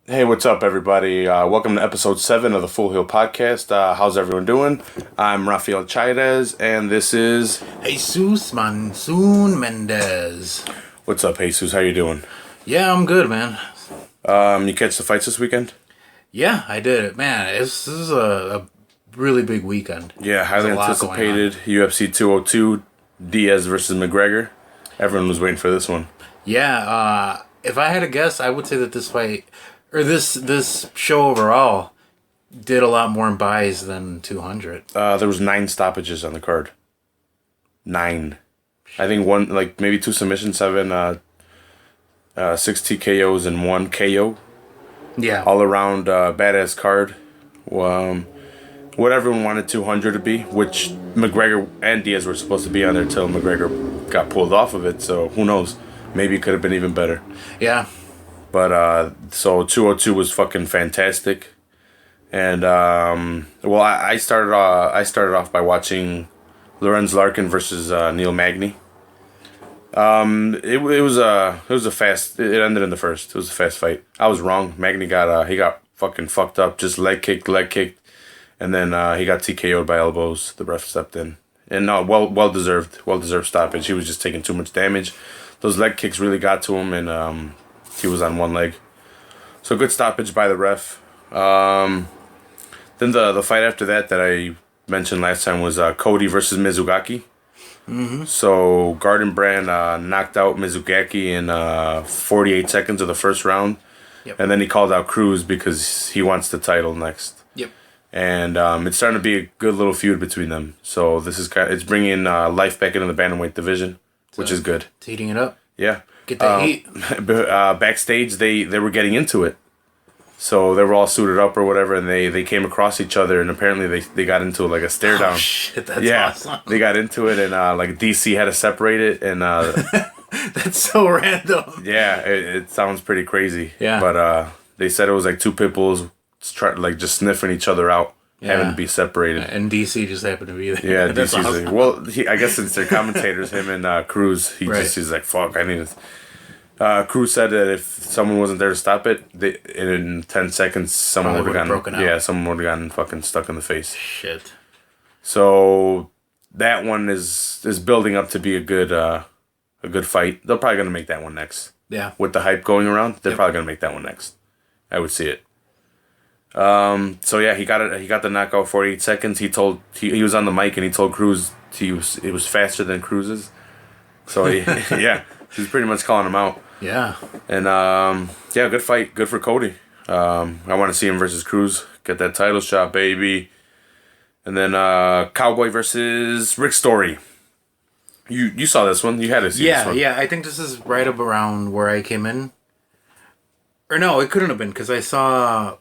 Hey, what's up, everybody? Welcome to episode 7 of the Full Hill Podcast. How's everyone doing? I'm Rafael Chairez, and this is... Jesus Monsoon Mendez. What's up, Jesus? How you doing? Yeah, I'm good, man. You catch the fights this weekend? Yeah, I did it. Man, this is a really big weekend. Yeah, highly anticipated UFC 202, Diaz versus McGregor. Everyone was waiting for this one. Yeah, if I had to guess, I would say that this fight... Or this show overall did a lot more in buys than 200. There was 9 stoppages on the card. 9. I think one, like maybe 2 submissions, 7, 6 TKOs and 1 KO. Yeah. All around badass card. What everyone wanted 200 to be, which McGregor and Diaz were supposed to be on there till McGregor got pulled off of it. So who knows? Maybe it could have been even better. Yeah. But, so 202 was fucking fantastic. And, I started off by watching Lorenz Larkin versus Neil Magny. It was a fast, it ended in the first. It was a fast fight. I was wrong. Magny got fucking fucked up, just leg kicked. And then, he got TKO'd by elbows. The ref stepped in. And no, well deserved stoppage. He was just taking too much damage. Those leg kicks really got to him, and, he was on one leg. So good stoppage by the ref. Then the fight after that I mentioned last time was Cody versus Mizugaki. Mm-hmm. So Garden Brand knocked out Mizugaki in 48 seconds of the first round. Yep. And then he called out Cruz because he wants the title next. Yep. And it's starting to be a good little feud between them. So it's bringing life back into the bantamweight division, which is good. It's heating it up. Yeah. Get that heat. Backstage, they were getting into it. So they were all suited up or whatever, and they came across each other, and apparently they got into like a stare down. Oh, shit, that's awesome. They got into it, and like DC had to separate it, and that's so random. yeah, it sounds pretty crazy. Yeah. But they said it was like 2 pit bulls just sniffing each other out, having to be separated. And DC just happened to be there. Yeah, That's DC's awesome. like, well, I guess since they're commentators, him and Cruz, he's like, fuck, I need to... Cruz said that if someone wasn't there to stop it, in 10 seconds, someone would have gotten broken out. Yeah, someone would have gotten fucking stuck in the face. Shit. So that one is building up to be a good fight. They're probably gonna make that one next. Yeah. With the hype going around, they're probably gonna make that one next. I would see it. So yeah, he got it. He got the knockout 48 seconds. He was on the mic and he told Cruz it was faster than Cruz's. So yeah, he's pretty much calling him out. Yeah. And good fight. Good for Cody. I want to see him versus Cruz. Get that title shot, baby. And then Cowboy versus Rick Story. You saw this one. You had to see this one. Yeah. I think this is right up around where I came in. Or no, it couldn't have been because I saw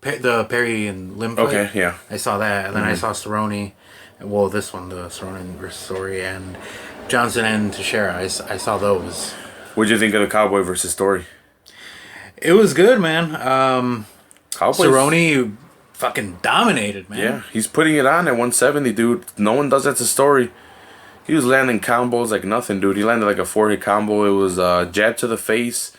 the Perry and Lim fight. Okay, yeah. I saw that, and then I saw Cerrone. Well, this one, the Cerrone versus Story, and Johnson and Teixeira. I saw those. What'd you think of the Cowboy versus Story? It was good, man. Cerrone fucking dominated, man. Yeah, he's putting it on at 170, dude. No one does that to Story. He was landing combos like nothing, dude. He landed like a 4-hit combo. It was jab to the face.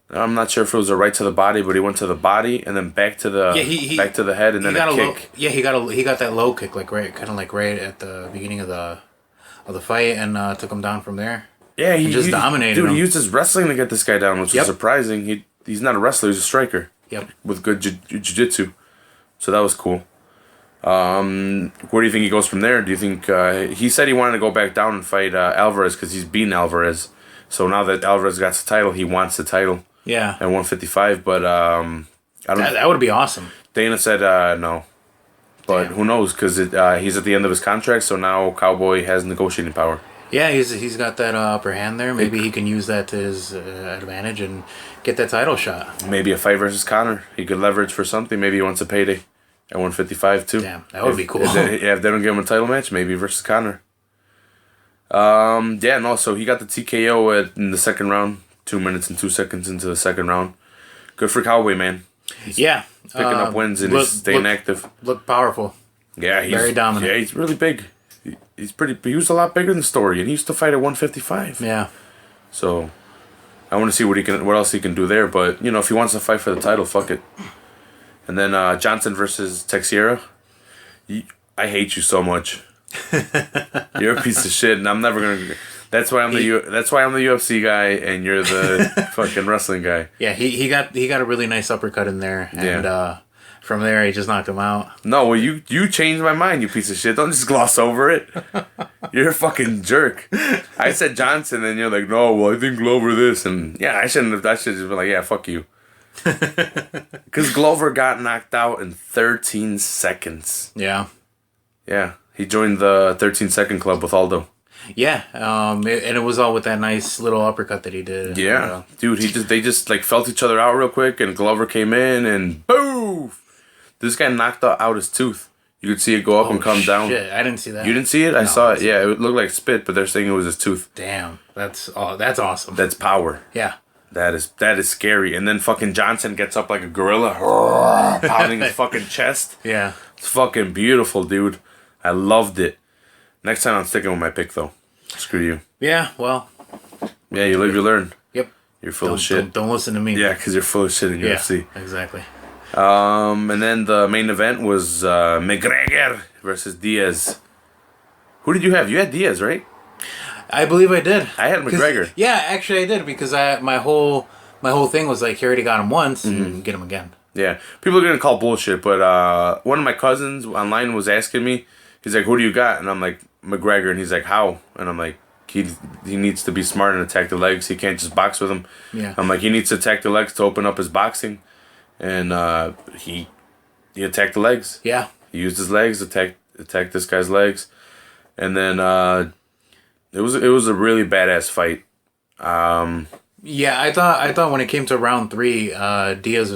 I'm not sure if it was a right to the body, but he went to the body and then back to the back to the head and then a kick. He got that low kick like right at the beginning of the fight and took him down from there. Yeah, he just dominated him. He used his wrestling to get this guy down, which was surprising. He's not a wrestler; he's a striker. Yep. With good jiu-jitsu, so that was cool. Where do you think he goes from there? Do you think he said he wanted to go back down and fight Alvarez because he's beaten Alvarez? So now that Alvarez got the title, he wants the title. Yeah. At 155, but I don't. That would be awesome. Dana said no, but who knows? Because he's at the end of his contract, so now Cowboy has negotiating power. Yeah, he's got that upper hand there. Maybe he can use that to his advantage and get that title shot. Maybe a fight versus Conor. He could leverage for something. Maybe he wants a payday at 155 too. Damn, that would be cool. If they don't give him a title match, maybe versus Conor. So he got the TKO in the second round. 2 minutes and 2 seconds into the second round. Good for Cowboy, man. He's picking up wins and he's staying active. Look powerful. Yeah, he's very dominant. Yeah, he's really big. He was a lot bigger than Story, and he used to fight at 155. Yeah. So, I want to see what else he can do there. But you know, if he wants to fight for the title, fuck it. And then Johnson versus Teixeira. I hate you so much. You're a piece of shit, and I'm never gonna. That's why I'm the UFC guy, and you're the fucking wrestling guy. Yeah, he got a really nice uppercut in there, and from there he just knocked him out. No, well you changed my mind, you piece of shit. Don't just gloss over it. You're a fucking jerk. I said Johnson, and you're like, no, well I think Glover this, and yeah, I should have just been like, yeah, fuck you. Because Glover got knocked out in 13 seconds. Yeah. Yeah, he joined the 13-second club with Aldo. Yeah, and it was all with that nice little uppercut that he did. Yeah, dude, they just like felt each other out real quick, and Glover came in and boom, this guy knocked out his tooth. You could see it go up and come down. Shit, I didn't see that. You didn't see it? I saw it. Yeah, it looked like spit, but they're saying it was his tooth. Damn, that's awesome. That's power. Yeah. That is scary. And then fucking Johnson gets up like a gorilla, pounding his fucking chest. Yeah. It's fucking beautiful, dude. I loved it. Next time I'm sticking with my pick, though. Screw you. Yeah, well. Yeah, you live, you learn. Yep. You're full of shit. Don't listen to me. Yeah, because you're full of shit in UFC. Exactly. And then the main event was McGregor versus Diaz. Who did you have? You had Diaz, right? I believe I did. I had McGregor. Yeah, actually I did, because my whole thing was like, he already got him once, and get him again. Yeah, people are gonna call bullshit, but one of my cousins online was asking me. He's like, "Who do you got?" And I'm like, "McGregor." And he's like, "How?" And I'm like, "He needs to be smart and attack the legs. He can't just box with him." Yeah. I'm like, "He needs to attack the legs to open up his boxing," and he attacked the legs. Yeah. He used his legs to attack this guy's legs, and then it was a really badass fight. Yeah, I thought when it came to round 3, Diaz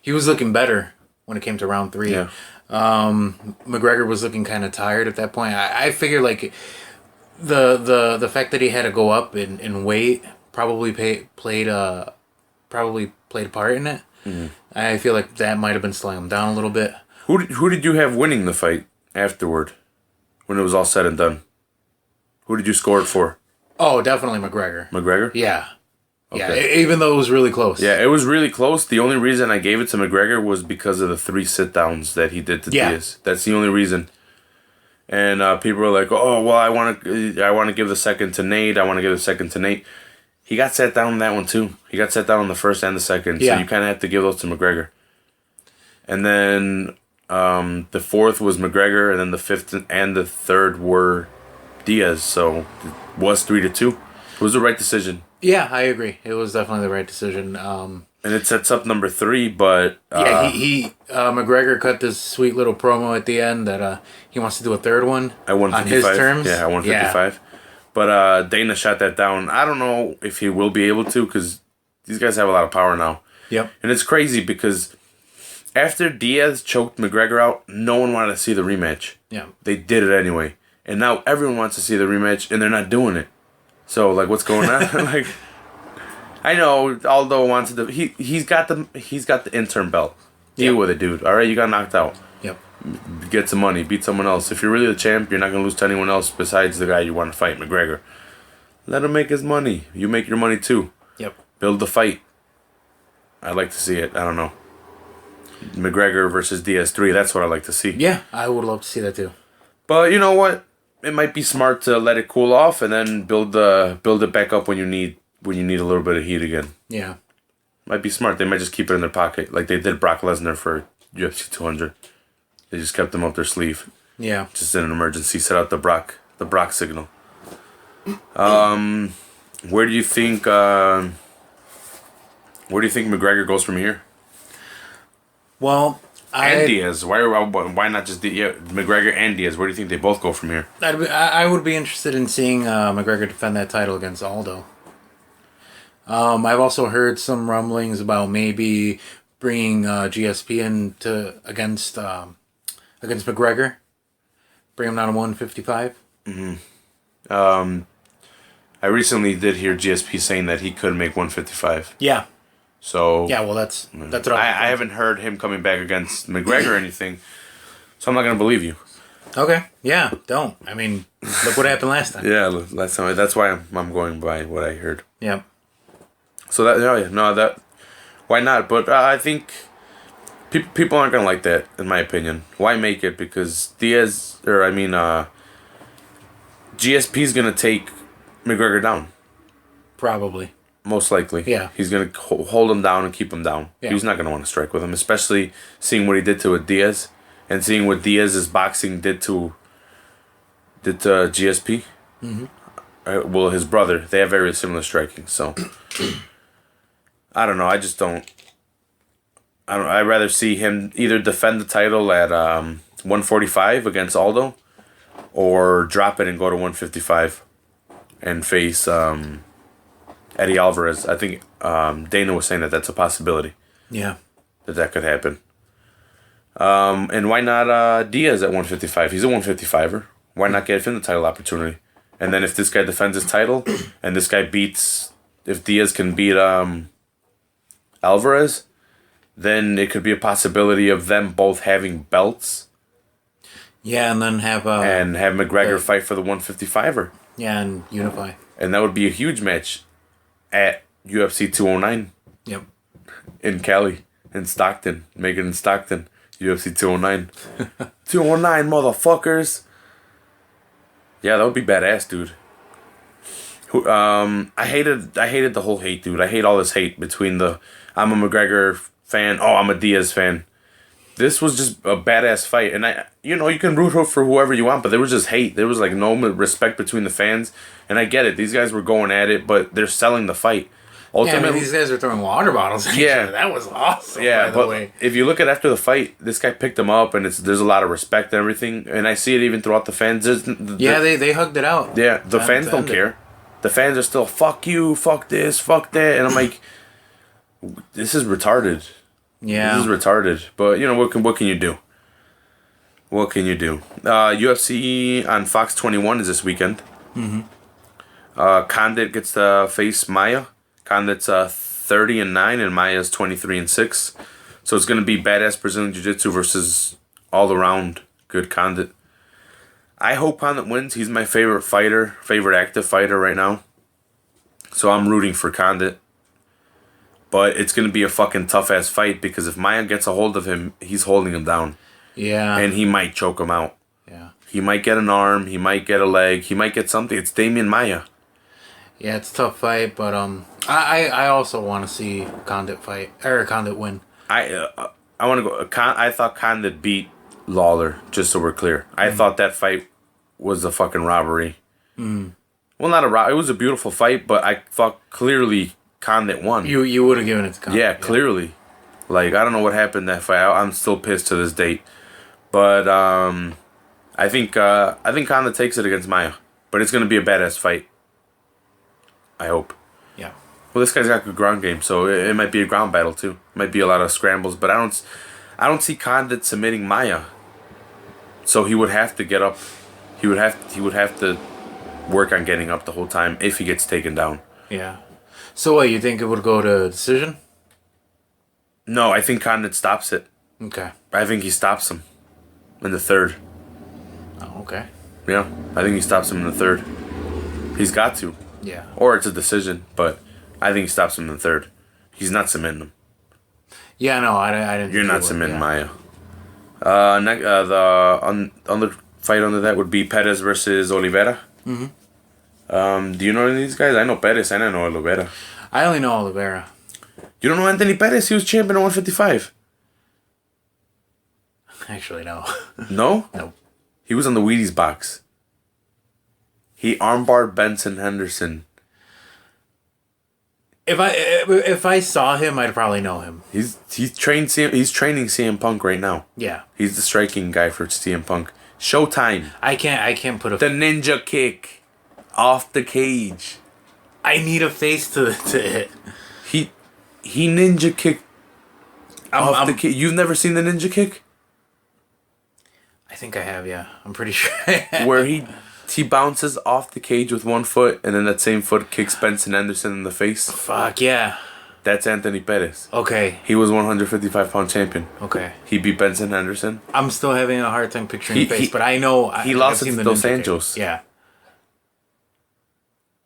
he was looking better when it came to round 3. Yeah. McGregor was looking kind of tired at that point. I figured like the fact that he had to go up in weight probably played a part in it. Mm-hmm. I feel like that might have been slowing him down a little bit. Who did you have winning the fight afterward, when it was all said and done? Who did you score it for? Oh, definitely McGregor. McGregor? Yeah. Okay. Yeah, even though it was really close. Yeah, it was really close. The only reason I gave it to McGregor was because of the 3 sit-downs that he did to Diaz. That's the only reason. And people were like, "Oh, well, I want to give the second to Nate. I want to give the second to Nate." He got sat down in that one too. He got sat down on the first and the second. Yeah. So you kind of have to give those to McGregor. And then the fourth was McGregor, and then the fifth and the third were Diaz. So it was 3-2. It was the right decision. Yeah, I agree. It was definitely the right decision. And it sets up number 3, but he McGregor cut this sweet little promo at the end that he wants to do a third one at 155. on his terms. Yeah, at 155. Yeah. But Dana shot that down. I don't know if he will be able to, because these guys have a lot of power now. Yep. And it's crazy because after Diaz choked McGregor out, no one wanted to see the rematch. Yeah. They did it anyway. And now everyone wants to see the rematch, and they're not doing it. So, like, what's going on? Like, I know Aldo wants to. He's got the interim belt. Deal with it, dude. All right, you got knocked out. Yep. Get some money. Beat someone else. If you're really the champ, you're not gonna lose to anyone else besides the guy you want to fight, McGregor. Let him make his money. You make your money too. Yep. Build the fight. I'd like to see it. I don't know. McGregor versus Diaz 3. That's what I'd like to see. Yeah, I would love to see that too. But you know what? It might be smart to let it cool off and then build it back up when you need a little bit of heat again. Yeah. Might be smart. They might just keep it in their pocket, like they did Brock Lesnar for UFC 200. They just kept them up their sleeve. Yeah. Just in an emergency, set out the Brock signal. Where do you think McGregor goes from here? Well, and Diaz. Why not just McGregor and Diaz? Where do you think they both go from here? I would be interested in seeing McGregor defend that title against Aldo. I've also heard some rumblings about maybe bringing GSP in against McGregor, bring him down to 155. Mm-hmm. I recently did hear GSP saying that he could make 155. Yeah. So yeah, well, that's what I haven't heard him coming back against McGregor or anything, so I'm not gonna believe you. Okay. Yeah. Don't. I mean, look what happened last time. Yeah, last time. That's why I'm going by what I heard. Yeah. So that why not? But I think people aren't gonna like that, in my opinion. Why make it? Because GSP's gonna take McGregor down. Probably. Most likely. Yeah. He's gonna hold him down and keep him down. Yeah. He's not gonna want to strike with him, especially seeing what he did to Diaz, and seeing what Diaz's boxing did to GSP. Mm-hmm. Well, his brother. They have very similar striking, so I don't know. I'd rather see him either defend the title at 145 against Aldo, or drop it and go to 155 and face Eddie Alvarez. I think Dana was saying that that's a possibility. Yeah. That could happen. And why not Diaz at 155? He's a 155er. Why not give him the title opportunity? And then if this guy defends his title, and this guy if Diaz can beat Alvarez, then it could be a possibility of them both having belts. Yeah, and then have McGregor fight for the 155er. Yeah, and unify. And that would be a huge match at UFC 209. Yep. In Cali, in Stockton. Make it in Stockton. UFC 209. 209, motherfuckers. Yeah, that would be badass, dude. I hated the whole hate, dude. I hate all this hate between I'm a McGregor fan, I'm a Diaz fan. This was just a badass fight, and you can root for whoever you want, but there was just hate. There was like no respect between the fans, and I get it. These guys were going at it, but they're selling the fight. Ultimately, these guys are throwing water bottles at each other. That was awesome. Yeah, but if you look at after the fight, this guy picked him up, and there's a lot of respect and everything, and I see it even throughout the fans. They hugged it out. Yeah, the fans don't care. The fans are still, fuck you, fuck this, fuck that, and I'm like, this is retarded. Yeah, this is retarded. But what can you do? What can you do? UFC on Fox 21 is this weekend. Mm-hmm. Condit gets to face Maia. Condit's 30-9 and Maia's 23-6. So it's gonna be badass Brazilian Jiu-Jitsu versus all around good Condit. I hope Condit wins. He's my favorite active fighter right now. So I'm rooting for Condit. But it's going to be a fucking tough-ass fight because if Maia gets a hold of him, he's holding him down. Yeah. And he might choke him out. Yeah. He might get an arm. He might get a leg. He might get something. It's Damian Maia. Yeah, it's a tough fight, but I also want to see Condit win. I want to go. I thought Condit beat Lawler, just so we're clear. I thought that fight was a fucking robbery. Mm. Well, not a robbery. It was a beautiful fight, but I thought clearly Condit won. You would have given it to Condit. Yeah, clearly. Like, I don't know what happened that fight. I'm still pissed to this date. But I think Condit takes it against Maia. But it's going to be a badass fight. I hope. Yeah. Well, this guy's got good ground game, so it might be a ground battle too. It might be a lot of scrambles, but I don't see Condit submitting Maia. So he would have to get up. He would have to work on getting up the whole time if he gets taken down. Yeah. So what, you think it would go to decision? No, I think Condit stops it. Okay. I think he stops him in the third. Oh, okay. Yeah, I think he stops him in the third. He's got to. Yeah. Or it's a decision, but I think he stops him in the third. He's not submitting him. Yeah, no, I didn't. You're not submitting Maia. The fight under that would be Perez versus Oliveira. Mm-hmm. Do you know any of these guys? I know Perez and I know Oliveira. I only know Oliveira. You don't know Anthony Perez? He was champion at 155. Actually, no. No? No. He was on the Wheaties box. He armbarred Benson Henderson. If I saw him, I'd probably know him. He's training CM Punk right now. Yeah. He's the striking guy for CM Punk. Showtime. I can't put the ninja kick off the cage. I need a face to it. He ninja kicked off the cage. You've never seen the ninja kick? I think I have, yeah. I'm pretty sure. Where he bounces off the cage with one foot, and then that same foot kicks Benson Henderson in the face. Fuck, yeah. That's Anthony Perez. Okay. He was 155-pound champion. Okay. He beat Benson Henderson. I'm still having a hard time picturing the face, but I know... He lost it to Dos Anjos. Yeah.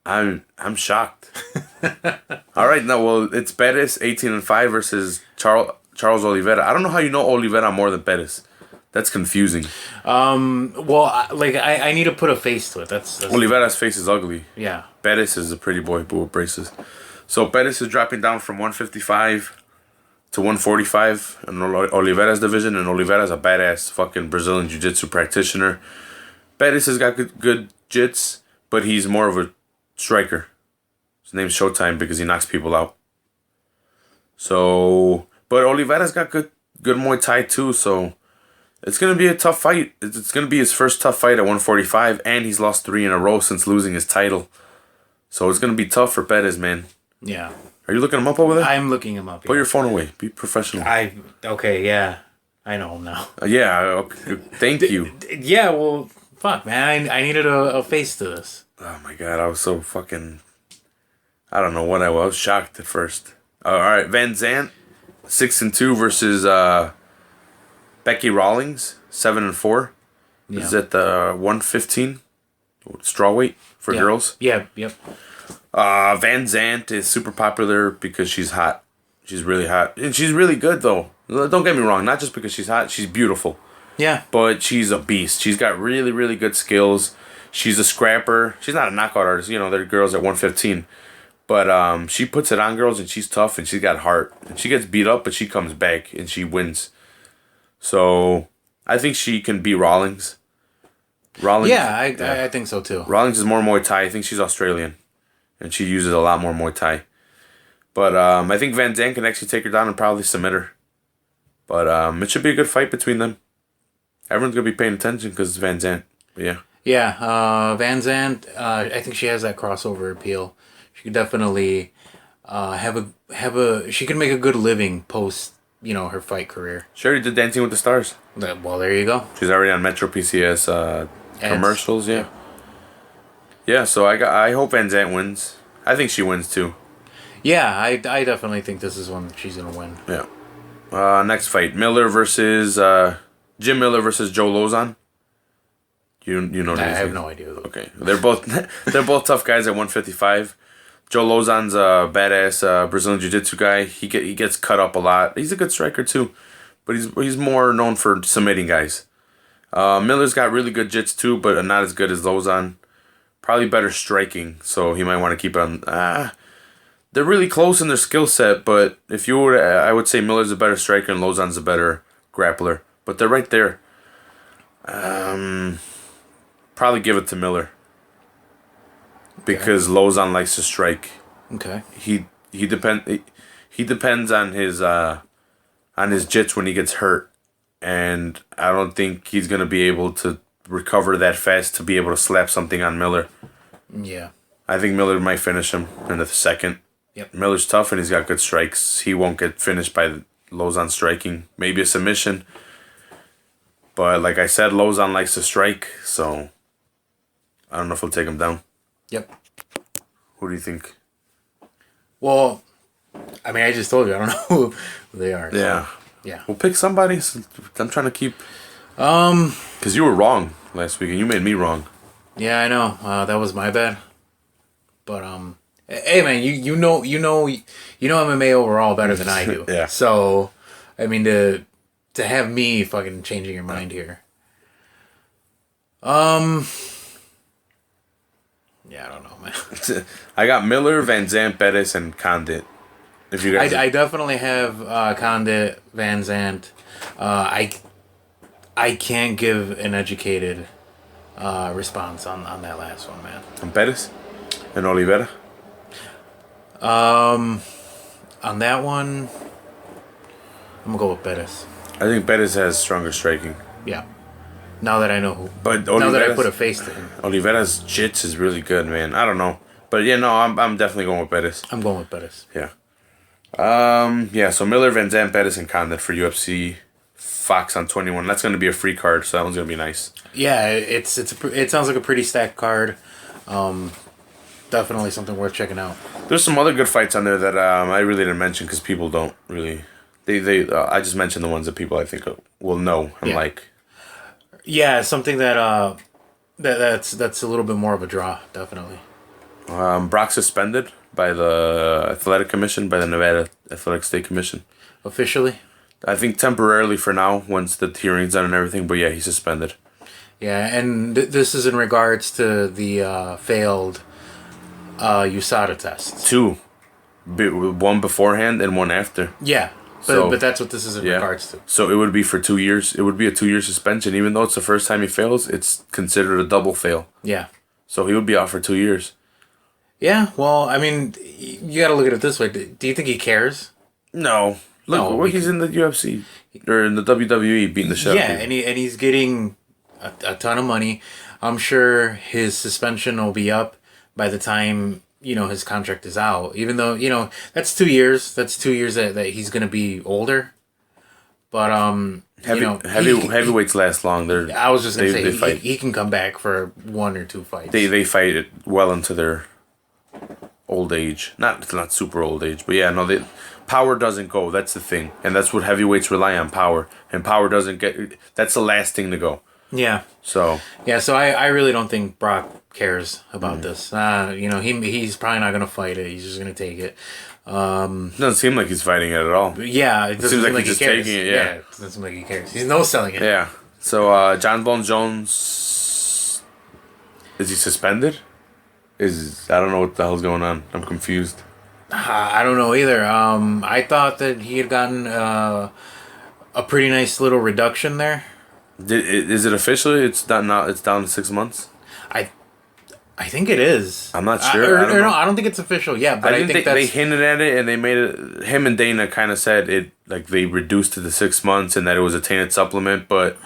I'm shocked. All right, now it's Bettis 18-5 versus Charles Oliveira. I don't know how you know Oliveira more than Bettis. That's confusing. Well, I need to put a face to it. That's Oliveira's face is ugly. yeah. Bettis is a pretty boy with braces. So Bettis is dropping down from 155 to 145 in Oliveira's division, and Oliveira's a badass fucking Brazilian Jiu-Jitsu practitioner. Bettis has got good jits, but he's more of a striker. His name's Showtime because he knocks people out. So, but Oliveira's got good Muay Thai too, so it's going to be a tough fight. It's going to be his first tough fight at 145, and he's lost 3 in a row since losing his title. So it's going to be tough for Bettis, man. Yeah. Are you looking him up over there? I'm looking him up. Put your phone away. Be professional. Okay, yeah. I know him now. Yeah, okay. Thank you. Yeah, well, fuck, man. I needed a face to this. Oh my god, I was so fucking... I don't know what I was. Shocked at first. Alright, Van Zandt, 6-2 versus Becky Rawlings, 7-4. Yeah. Is it the 115 strawweight for girls? Yeah, yep. Van Zandt is super popular because she's hot. She's really hot. And she's really good, though. Don't get me wrong. Not just because she's hot. She's beautiful. Yeah. But she's a beast. She's got really, really good skills. She's a scrapper. She's not a knockout artist. You know, they're girls at 115. But she puts it on girls, and she's tough, and she's got heart. And she gets beat up, but she comes back, and she wins. So, I think she can beat Rawlings. Yeah, I think so, too. Rawlings is more Muay Thai. I think she's Australian. And she uses a lot more Muay Thai. But I think Van Zandt can actually take her down and probably submit her. But it should be a good fight between them. Everyone's going to be paying attention because it's Van Zandt. But yeah. Yeah, Van Zandt, I think she has that crossover appeal. She could definitely she can make a good living post, her fight career. She already did Dancing with the Stars. Well, there you go. She's already on Metro PCS commercials, yeah. Yeah, so I hope Van Zandt wins. I think she wins too. Yeah, I definitely think this is one she's gonna win. Yeah. Next fight, Jim Miller versus Joe Lozon. You know I these have guys? no idea. Okay, they're both tough guys at 155. Joe Lozon's a badass Brazilian Jiu-Jitsu guy. He gets cut up a lot. He's a good striker too, but he's more known for submitting guys. Miller's got really good jits too, but not as good as Lozon. Probably better striking, so he might want to keep it on. They're really close in their skill set, but if you were, I would say Miller's a better striker and Lozon's a better grappler. But they're right there. Probably give it to Miller. Because Lozon likes to strike. Okay. He depends on his jits when he gets hurt, and I don't think he's gonna be able to recover that fast to be able to slap something on Miller. Yeah. I think Miller might finish him in the second. Yep. Miller's tough and he's got good strikes. He won't get finished by Lozon striking. Maybe a submission. But like I said, Lozon likes to strike, so I don't know if he'll take him down. Yep. Who do you think? Well, I mean, I just told you I don't know who they are. Yeah. So, yeah. We'll pick somebody. I'm trying to keep... Because you were wrong last week and you made me wrong. Yeah, I know. That was my bad. But hey man, you know MMA overall better than I do. Yeah. So, I mean to have me fucking changing your mind here. Yeah, I don't know, man. I got Miller, Van Zandt, Bettis, and Condit. If you guys, I definitely have Condit, Van Zandt. I can't give an educated response on that last one, man. And Bettis and Oliveira. On that one, I'm gonna go with Bettis. I think Bettis has stronger striking. Yeah. Now that I know who. But now that I put a face to him. Oliveira's jits is really good, man. I don't know. But yeah, no, I'm definitely going with Bettis. I'm going with Bettis. Yeah. Yeah, so Miller, Van Zandt, Bettis, and Condit for UFC Fox on 21. That's going to be a free card, so that one's going to be nice. Yeah, it sounds like a pretty stacked card. Definitely something worth checking out. There's some other good fights on there that I really didn't mention because people don't really... I just mentioned the ones that people I think will know and like. Yeah, something that's a little bit more of a draw, definitely. Brock suspended by the Athletic Commission, by the Nevada Athletic State Commission. Officially? I think temporarily for now, once the hearing's done and everything. But yeah, he's suspended. Yeah, and this is in regards to the failed USADA tests. 2. One beforehand and one after. Yeah, but that's what this is in regards to. So it would be for 2 years. It would be a 2-year suspension. Even though it's the first time he fails, it's considered a double fail. Yeah. So he would be out for 2 years. Yeah, well, I mean, you got to look at it this way. Do you think he cares? No. Look, he's in the UFC or in the WWE beating the shit out of people. And he's getting a ton of money. I'm sure his suspension will be up by the time, his contract is out. Even though, that's 2 years. That's 2 years that he's going to be older. But, heavyweights last long. I was just going to say, he can come back for 1 or 2 fights. They fight it well into their old age. Not super old age, but yeah, no, power doesn't go. That's the thing. And that's what heavyweights rely on, power. And power doesn't that's the last thing to go. Yeah. So. Yeah, so I really don't think Brock cares about this. He's probably not going to fight it. He's just going to take it. Doesn't seem like he's fighting it at all. Yeah, it doesn't seem like he's he cares. taking it, yeah. It doesn't seem like he cares. He's no-selling it. Yeah. So, John Bones Jones, is he suspended? I don't know what the hell's going on. I'm confused. I don't know either. I thought that he had gotten a pretty nice little reduction there. Is it officially? It's down now. It's down to 6 months. I think it is. I'm not sure. I don't think it's official yet. But I think they hinted at it, and they made it. Him and Dana kind of said it, like they reduced to the 6 months, and that it was a tainted supplement, but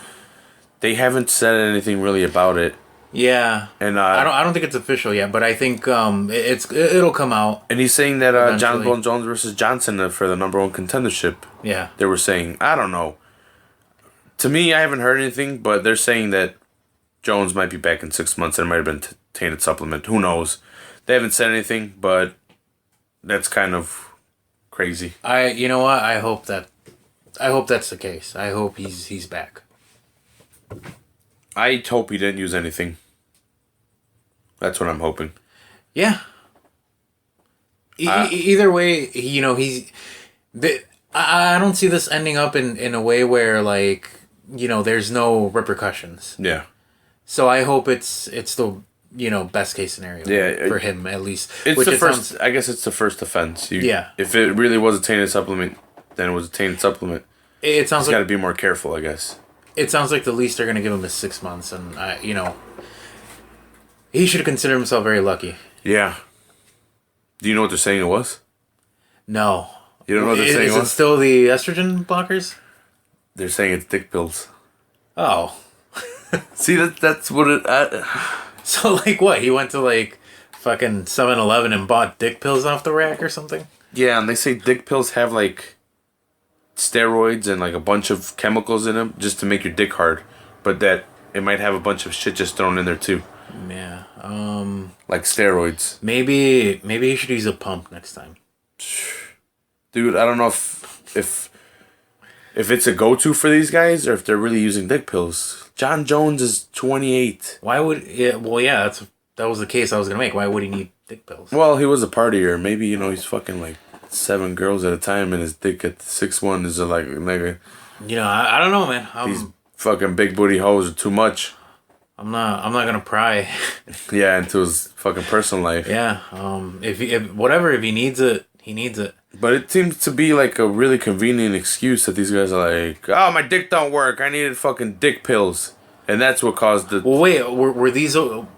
they haven't said anything really about it. Yeah, and I don't think it's official yet, but I think it'll come out. And he's saying that John Bones Jones versus Johnson for the #1 contendership. Yeah, they were saying, I don't know. To me, I haven't heard anything, but they're saying that Jones might be back in 6 months. There might have been tainted supplement. Who knows? They haven't said anything, but that's kind of crazy. You know what? I hope that's the case. I hope he's back. I hope he didn't use anything. That's what I'm hoping. Yeah. Either way, he's. I don't see this ending up in a way where there's no repercussions. Yeah. So I hope it's the best case scenario. Yeah, for him at least. It's the first. I guess it's the first offense. Yeah. If it really was a tainted supplement, then it was a tainted supplement. It sounds like got to be more careful, I guess. It sounds like the least they're going to give him is 6 months, and he should have considered himself very lucky. Yeah. Do you know what they're saying it was? No. You don't know what they're saying it was? Is it still the estrogen blockers? They're saying it's dick pills. Oh. See, that's what it... So, what? He went to, fucking 7-Eleven and bought dick pills off the rack or something? Yeah, and they say dick pills have, steroids and, a bunch of chemicals in them just to make your dick hard. But that it might have a bunch of shit just thrown in there, too. Yeah. Like steroids. Maybe he should use a pump next time. Dude, I don't know if it's a go-to for these guys or if they're really using dick pills. John Jones is 28. Why would... Yeah, well, yeah, that was the case I was going to make. Why would he need dick pills? Well, he was a partier. Maybe, he's fucking, 7 girls at a time and his dick at 6'1" is, nigga... I don't know, man. These fucking big booty hoes are too much. I'm not going to pry. Yeah, into his fucking personal life. Yeah. If he needs it, he needs it. But it seems to be a really convenient excuse that these guys are like, oh, my dick don't work. I needed fucking dick pills. And that's what caused the... Well, wait, were these over,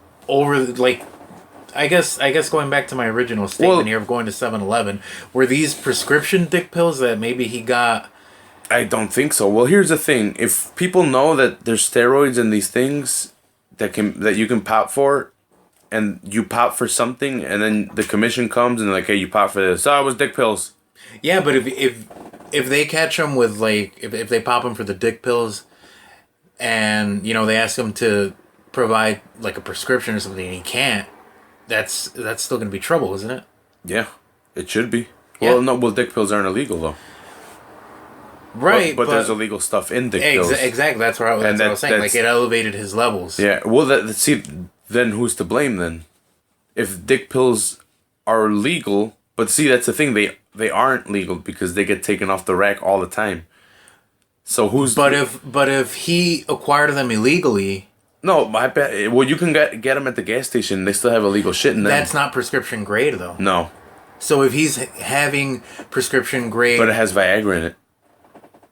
I guess going back to my original statement here of going to 7-Eleven, were these prescription dick pills that maybe he got... I don't think so. Well, here's the thing. If people know that there's steroids in these things that you can pop for, and you pop for something, and then the commission comes and hey, you pop for this. Oh, it was dick pills. Yeah, but if they catch him with if they pop him for the dick pills, and they ask him to provide a prescription or something, and he can't, that's still gonna be trouble, isn't it? Yeah, it should be. Yeah. Well, no, dick pills aren't illegal though. Right, but there's illegal stuff in dick pills. Exactly, that's what I was saying. It elevated his levels. Yeah, well, see, then who's to blame then? If dick pills are legal, but see, that's the thing. They aren't legal because they get taken off the rack all the time. So who's... But if he acquired them illegally... No, I bet... Well, you can get them at the gas station. They still have illegal shit in them. That's not prescription grade, though. No. So if he's having prescription grade... But it has Viagra in it.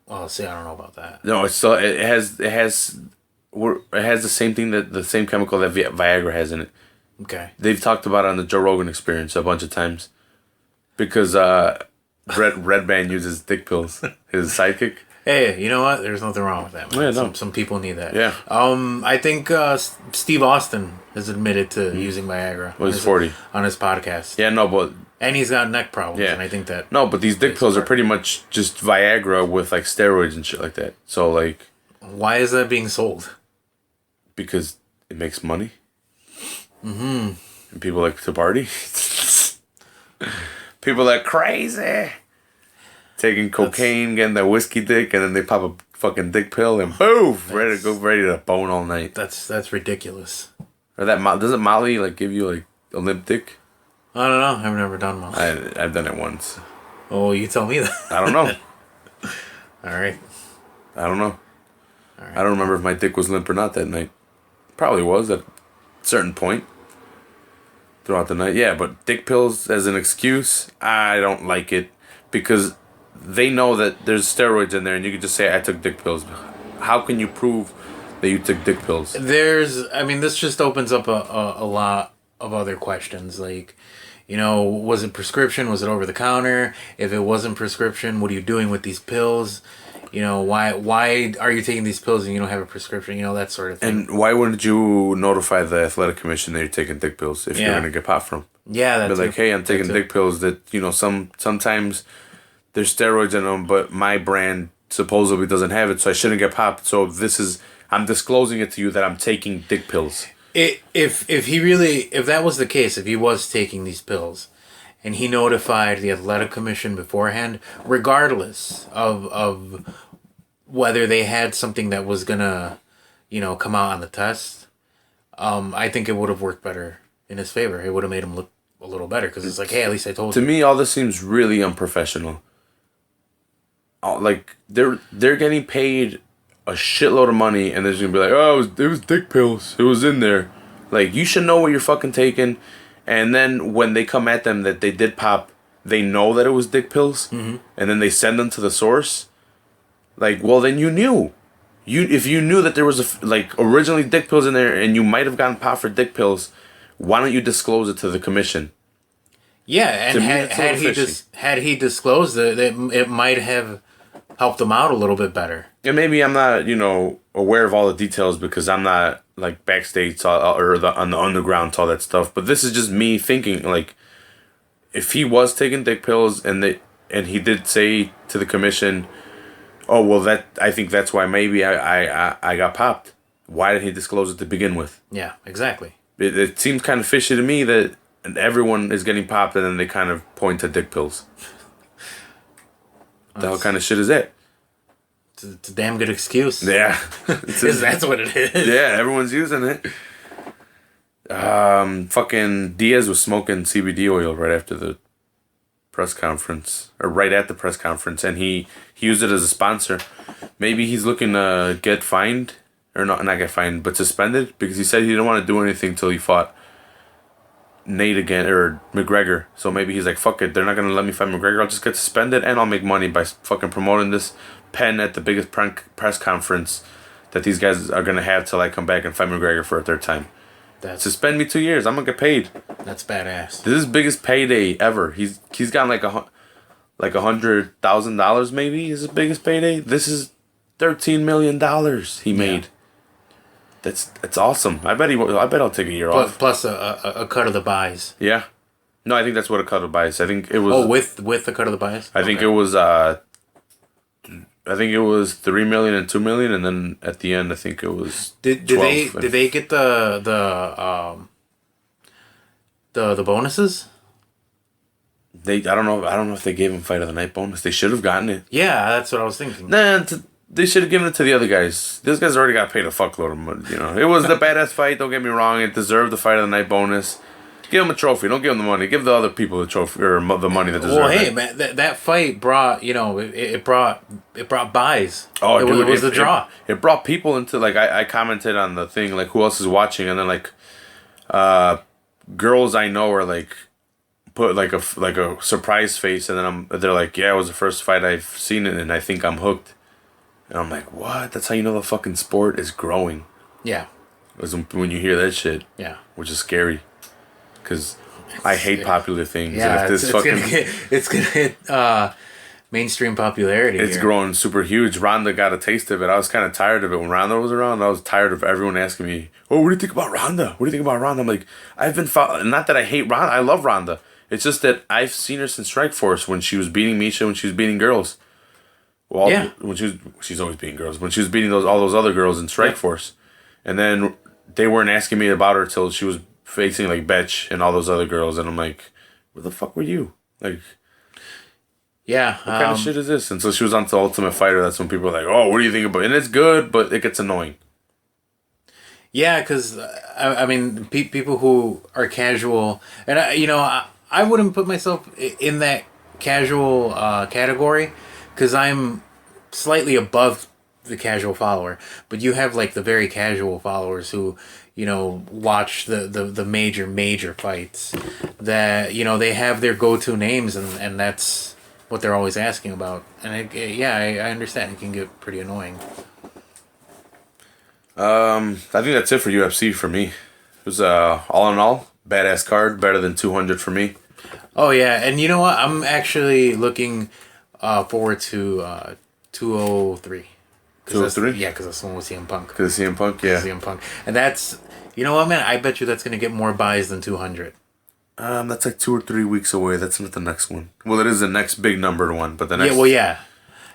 Well, see, I don't know about that. No, it's still... It has the same thing, the same chemical that Viagra has in it. Okay. They've talked about it on the Joe Rogan Experience a bunch of times. Because Red Band uses dick pills. His sidekick. Hey, you know what? There's nothing wrong with that, man. Yeah, no. Some people need that. Yeah. I think Steve Austin has admitted to using Viagra. Well, he's 40. On his podcast. Yeah, no, but... And he's got neck problems, Yeah. and I think that... No, but these dick pills are pretty much just Viagra with, like, steroids and shit like that. So, like... Why is that being sold? Because it makes money. Mm-hmm. And people like to party. People are crazy. Taking cocaine, getting that whiskey dick, and then they pop a fucking dick pill and boom, ready to bone all night. That's ridiculous. Or that doesn't Molly like give you like a limp dick? I don't know. I've never done one. I've done it once. Oh, you tell me that. I don't know. All right. I don't know. All right. I don't remember if my dick was limp or not that night. Probably was at a certain point throughout the night. Yeah, but dick pills as an excuse, I don't like it because they know that there's steroids in there, and you can just say I took dick pills. How can you prove that you took dick pills? This just opens up a lot of other questions. Like, was it prescription? Was it over the counter? If it wasn't prescription, what are you doing with these pills? Why are you taking these pills and you don't have a prescription? That sort of thing. And why wouldn't you notify the athletic commission that you're taking dick pills if you're gonna get popped from? Yeah, that's like, hey, I'm taking dick pills that sometimes there's steroids in them, but my brand supposedly doesn't have it, so I shouldn't get popped. So I'm disclosing it to you that I'm taking dick pills. If that was the case, if he was taking these pills, and he notified the athletic commission beforehand, regardless of whether they had something that was gonna, come out on the test, I think it would have worked better in his favor. It would have made him look a little better because it's like, hey, at least I told you. To me, all this seems really unprofessional. Like they're getting paid a shitload of money, and they're just gonna be like, oh, it was dick pills. It was in there. Like, you should know what you're fucking taking. And then when they come at them that they did pop, they know that it was dick pills, and then they send them to the source. Like, well, then you knew. If you knew that there was originally dick pills in there, and you might have gotten popped for dick pills, why don't you disclose it to the commission? Yeah, and had he disclosed it, it might have helped him out a little bit better. And maybe I'm not, aware of all the details because I'm not like backstage or on the underground to all that stuff. But this is just me thinking, like, if he was taking dick pills and he did say to the commission, oh well, I think that's why maybe I got popped. Why did he disclose it to begin with? Yeah, exactly. It seems kind of fishy to me that everyone is getting popped and then they kind of point to dick pills. The hell kind of shit is that? It's a damn good excuse. Yeah. That's what it is. Yeah, everyone's using it. Fucking Diaz was smoking CBD oil right after the press conference. Or right at the press conference. And he used it as a sponsor. Maybe he's looking to get fined. Or not get fined, but suspended. Because he said he didn't want to do anything till he fought Nate again, or McGregor. So maybe he's like, fuck it, they're not gonna let me fight McGregor, I'll just get suspended and I'll make money by fucking promoting this pen at the biggest press conference that these guys are gonna have till I come back and fight McGregor for a third time. Suspend me 2 years, I'm gonna get paid. That's badass. This is his biggest payday ever. He's gotten like $100,000 maybe is his biggest payday. This is $13 million he made. That's awesome. I bet I'll take a year off. Plus a cut of the buys. Yeah. No, I think that's what a cut of the buys. I think it was. Oh, with the cut of the buys. I think it was. I think it was $3 million and $2 million, and then at the end, I think it was. Did they get the bonuses? I don't know if they gave him fight of the night bonus. They should have gotten it. Yeah, that's what I was thinking. Nah, they should have given it to the other guys. Those guys already got paid a fuckload of money. It was the badass fight. Don't get me wrong. It deserved the fight of the night bonus. Give them a trophy. Don't give them the money. Give the other people the trophy or the money that deserve it. Well, hey, man, that fight brought, it brought buys. Oh, it was the draw. It brought people into, like, I commented on the thing, like, who else is watching, and then, like, girls I know are, like, put, like, a surprise face, and then they're like, yeah, it was the first fight I've seen it, and I think I'm hooked. And I'm like, what? That's how you know the fucking sport is growing. Yeah. When you hear that shit. Yeah. Which is scary. Because I hate popular things. Yeah, and it's gonna hit mainstream popularity. It's growing super huge. Ronda got a taste of it. I was kind of tired of it when Ronda was around. I was tired of everyone asking me, "Oh, what do you think about Ronda? What do you think about Ronda?" I'm like, not that I hate Ronda. I love Ronda. It's just that I've seen her since Strikeforce when she was beating Misha, when she was beating girls. Well, yeah. When she's always beating girls. When she was beating all those other girls in Strikeforce, and then they weren't asking me about her till she was facing like Betch and all those other girls, and I'm like, where the fuck were you? Like, yeah, what kind of shit is this? And so she was on to Ultimate Fighter. That's when people were like, oh, what do you think about it? And it's good, but it gets annoying. Yeah, because I mean, people who are casual, and I wouldn't put myself in that casual category, because I'm slightly above the casual follower. But you have like the very casual followers who, watch the major fights, that they have their go-to names, and that's what they're always asking about. And I understand it can get pretty annoying. I think that's it for UFC for me. It was all in all badass card, better than 200 for me. Oh yeah, and you know what? I'm actually looking forward to 203. 203? Yeah, because that's the one with CM Punk. Because CM Punk, yeah. CM Punk, and that's, you know what, man? I bet you that's gonna get more buys than 200. That's like 2 or 3 weeks away. That's not the next one. Well, it is the next big numbered one, but the next. Yeah, well, yeah,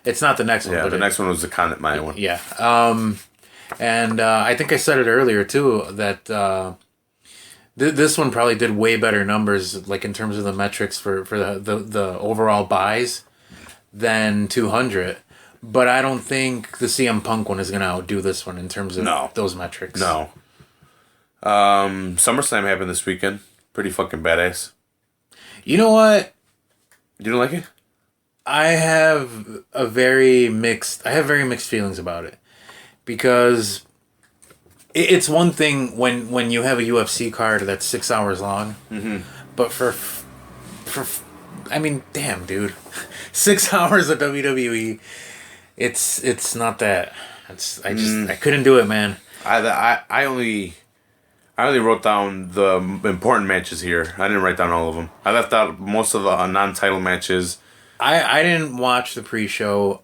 it's not the next one. Yeah, but the next one was the Condit Maia one. Yeah. And I think I said it earlier too that this one probably did way better numbers, like in terms of the metrics for the overall buys, than 200. But I don't think the CM Punk one is gonna outdo this one in terms of those metrics. No. SummerSlam happened this weekend. Pretty fucking badass. You know what? You don't like it? I have very mixed feelings about it. Because it's one thing when you have a UFC card that's 6 hours long, but for I mean, damn, dude, 6 hours of WWE, it's not that. I couldn't do it, man. I only wrote down the important matches here. I didn't write down all of them. I left out most of the non-title matches. I didn't watch the pre-show.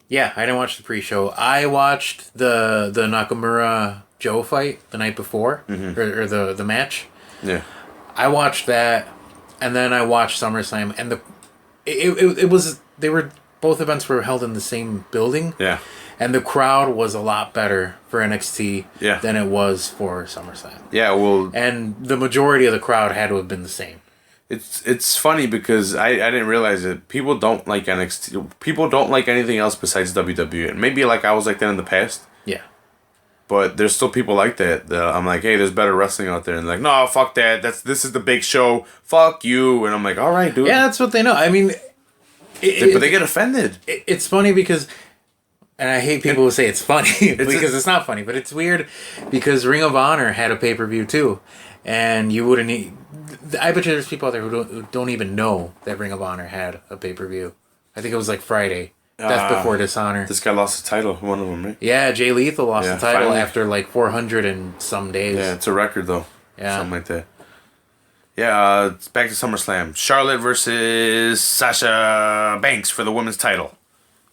Yeah, I didn't watch the pre-show. I watched the Nakamura Joe fight the night before, or the match. Yeah, I watched that, and then I watched SummerSlam, and it was, they were, both events were held in the same building. Yeah, and the crowd was a lot better for NXT than it was for SummerSlam. Yeah, well, and the majority of the crowd had to have been the same. It's funny because I didn't realize it. People don't like NXT. People don't like anything else besides WWE. And maybe like I was like that in the past. Yeah. But there's still people like that. I'm like, hey, there's better wrestling out there. And like, no, fuck that. This is the big show. Fuck you. And I'm like, all right, dude. Yeah, that's what they know. I mean, but they get offended. It's funny because, and I hate people who say it's funny because it's not funny, but it's weird because Ring of Honor had a pay-per-view too. And you wouldn't need... I bet you there's people out there who don't even know that Ring of Honor had a pay-per-view. I think it was like Friday. That's before Dishonor. This guy lost the title, one of them, right? Yeah, Jay Lethal lost the title after like 400 and some days. Yeah, it's a record though. Yeah. Something like that. Yeah, it's back to SummerSlam. Charlotte versus Sasha Banks for the women's title.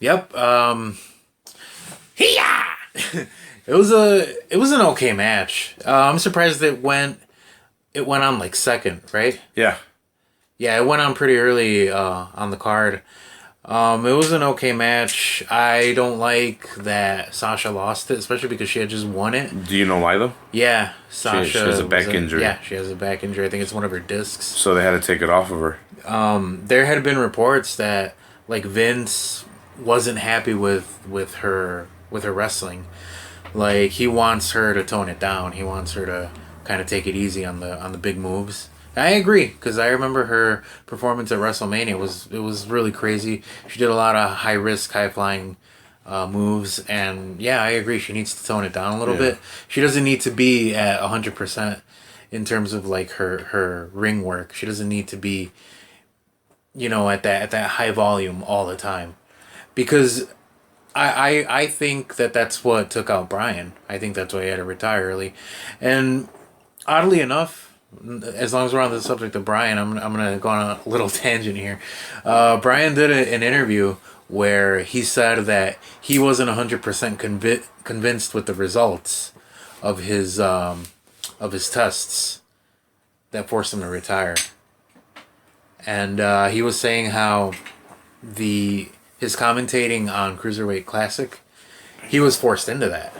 Yep. Hiya! It was an okay match. I'm surprised it went on like second, right? Yeah. Yeah, it went on pretty early on the card. It was an okay match. I don't like that Sasha lost it, especially because she had just won it. Do you know why though? Yeah, Sasha she has a back injury. Yeah, she has a back injury. I think it's one of her discs. So they had to take it off of her. There had been reports that like Vince wasn't happy with her wrestling. Like he wants her to tone it down. He wants her kind of take it easy on the big moves. I agree, because I remember her performance at WrestleMania. It was really crazy. She did a lot of high risk, high flying moves, and yeah, I agree. She needs to tone it down a little bit. She doesn't need to be at 100% in terms of like her ring work. She doesn't need to be, at that high volume all the time, because I think that's what took out Bryan. I think that's why he had to retire early, and oddly enough, as long as we're on the subject of Bryan, I'm gonna go on a little tangent here. Bryan did an interview where he said that he wasn't 100% convinced with the results of his tests that forced him to retire, and he was saying how his commentating on Cruiserweight Classic, he was forced into that,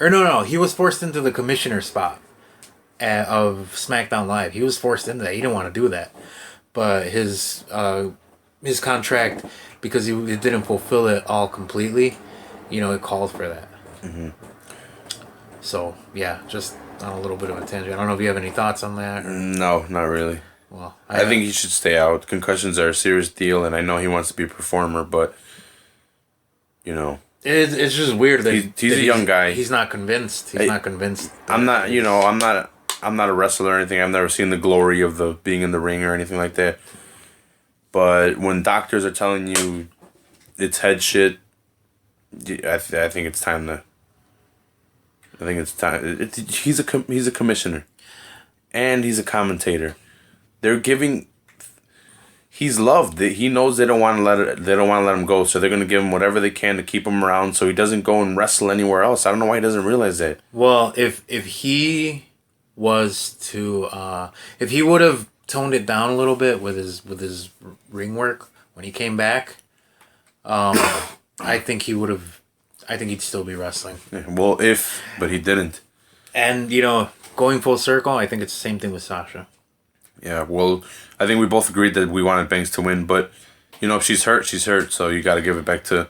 or no, he was forced into the commissioner spot of SmackDown Live. He was forced into that. He didn't want to do that, but his contract, because he didn't fulfill it all completely, it called for that. Mm-hmm. So yeah, just on a little bit of a tangent. I don't know if you have any thoughts on that. No, not really. Well, I think he should stay out. Concussions are a serious deal, and I know he wants to be a performer, but it's just weird that he's a young guy. He's not convinced. He's not convinced. I'm not a wrestler or anything. I've never seen the glory of the being in the ring or anything like that. But when doctors are telling you it's head shit, I think it's time to. I think it's time. He's a commissioner, and he's a commentator. They're giving. He's loved. He knows they don't want to let him go, so they're gonna give him whatever they can to keep him around, so he doesn't go and wrestle anywhere else. I don't know why he doesn't realize that. Well, if he was to, if he would have toned it down a little bit with his ring work when he came back, I think he would have. I think he'd still be wrestling. Yeah, well, but he didn't. And going full circle, I think it's the same thing with Sasha. Yeah, well, I think we both agreed that we wanted Banks to win, but if she's hurt, she's hurt. So you got to give it back to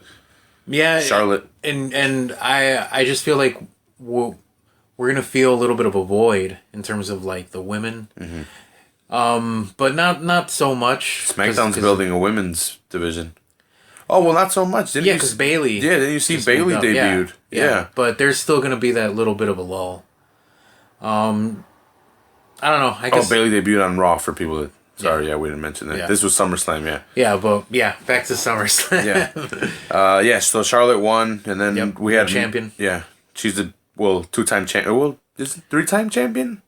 Charlotte. And I just feel like we're gonna feel a little bit of a void in terms of like the women. Mm-hmm. But not so much. SmackDown's building a women's division. Oh well, not so much. Yeah, because Bayley. Yeah, then you see Bayley debuted. Yeah, but there's still gonna be that little bit of a lull. I don't know. I guess. Bayley debuted on Raw for people that. Sorry, we didn't mention that. Yeah. This was SummerSlam, yeah. Yeah, but back to SummerSlam. Yeah. So Charlotte won, and then we had champion. Yeah, she's the two-time champion. Well, is it 3-time champion?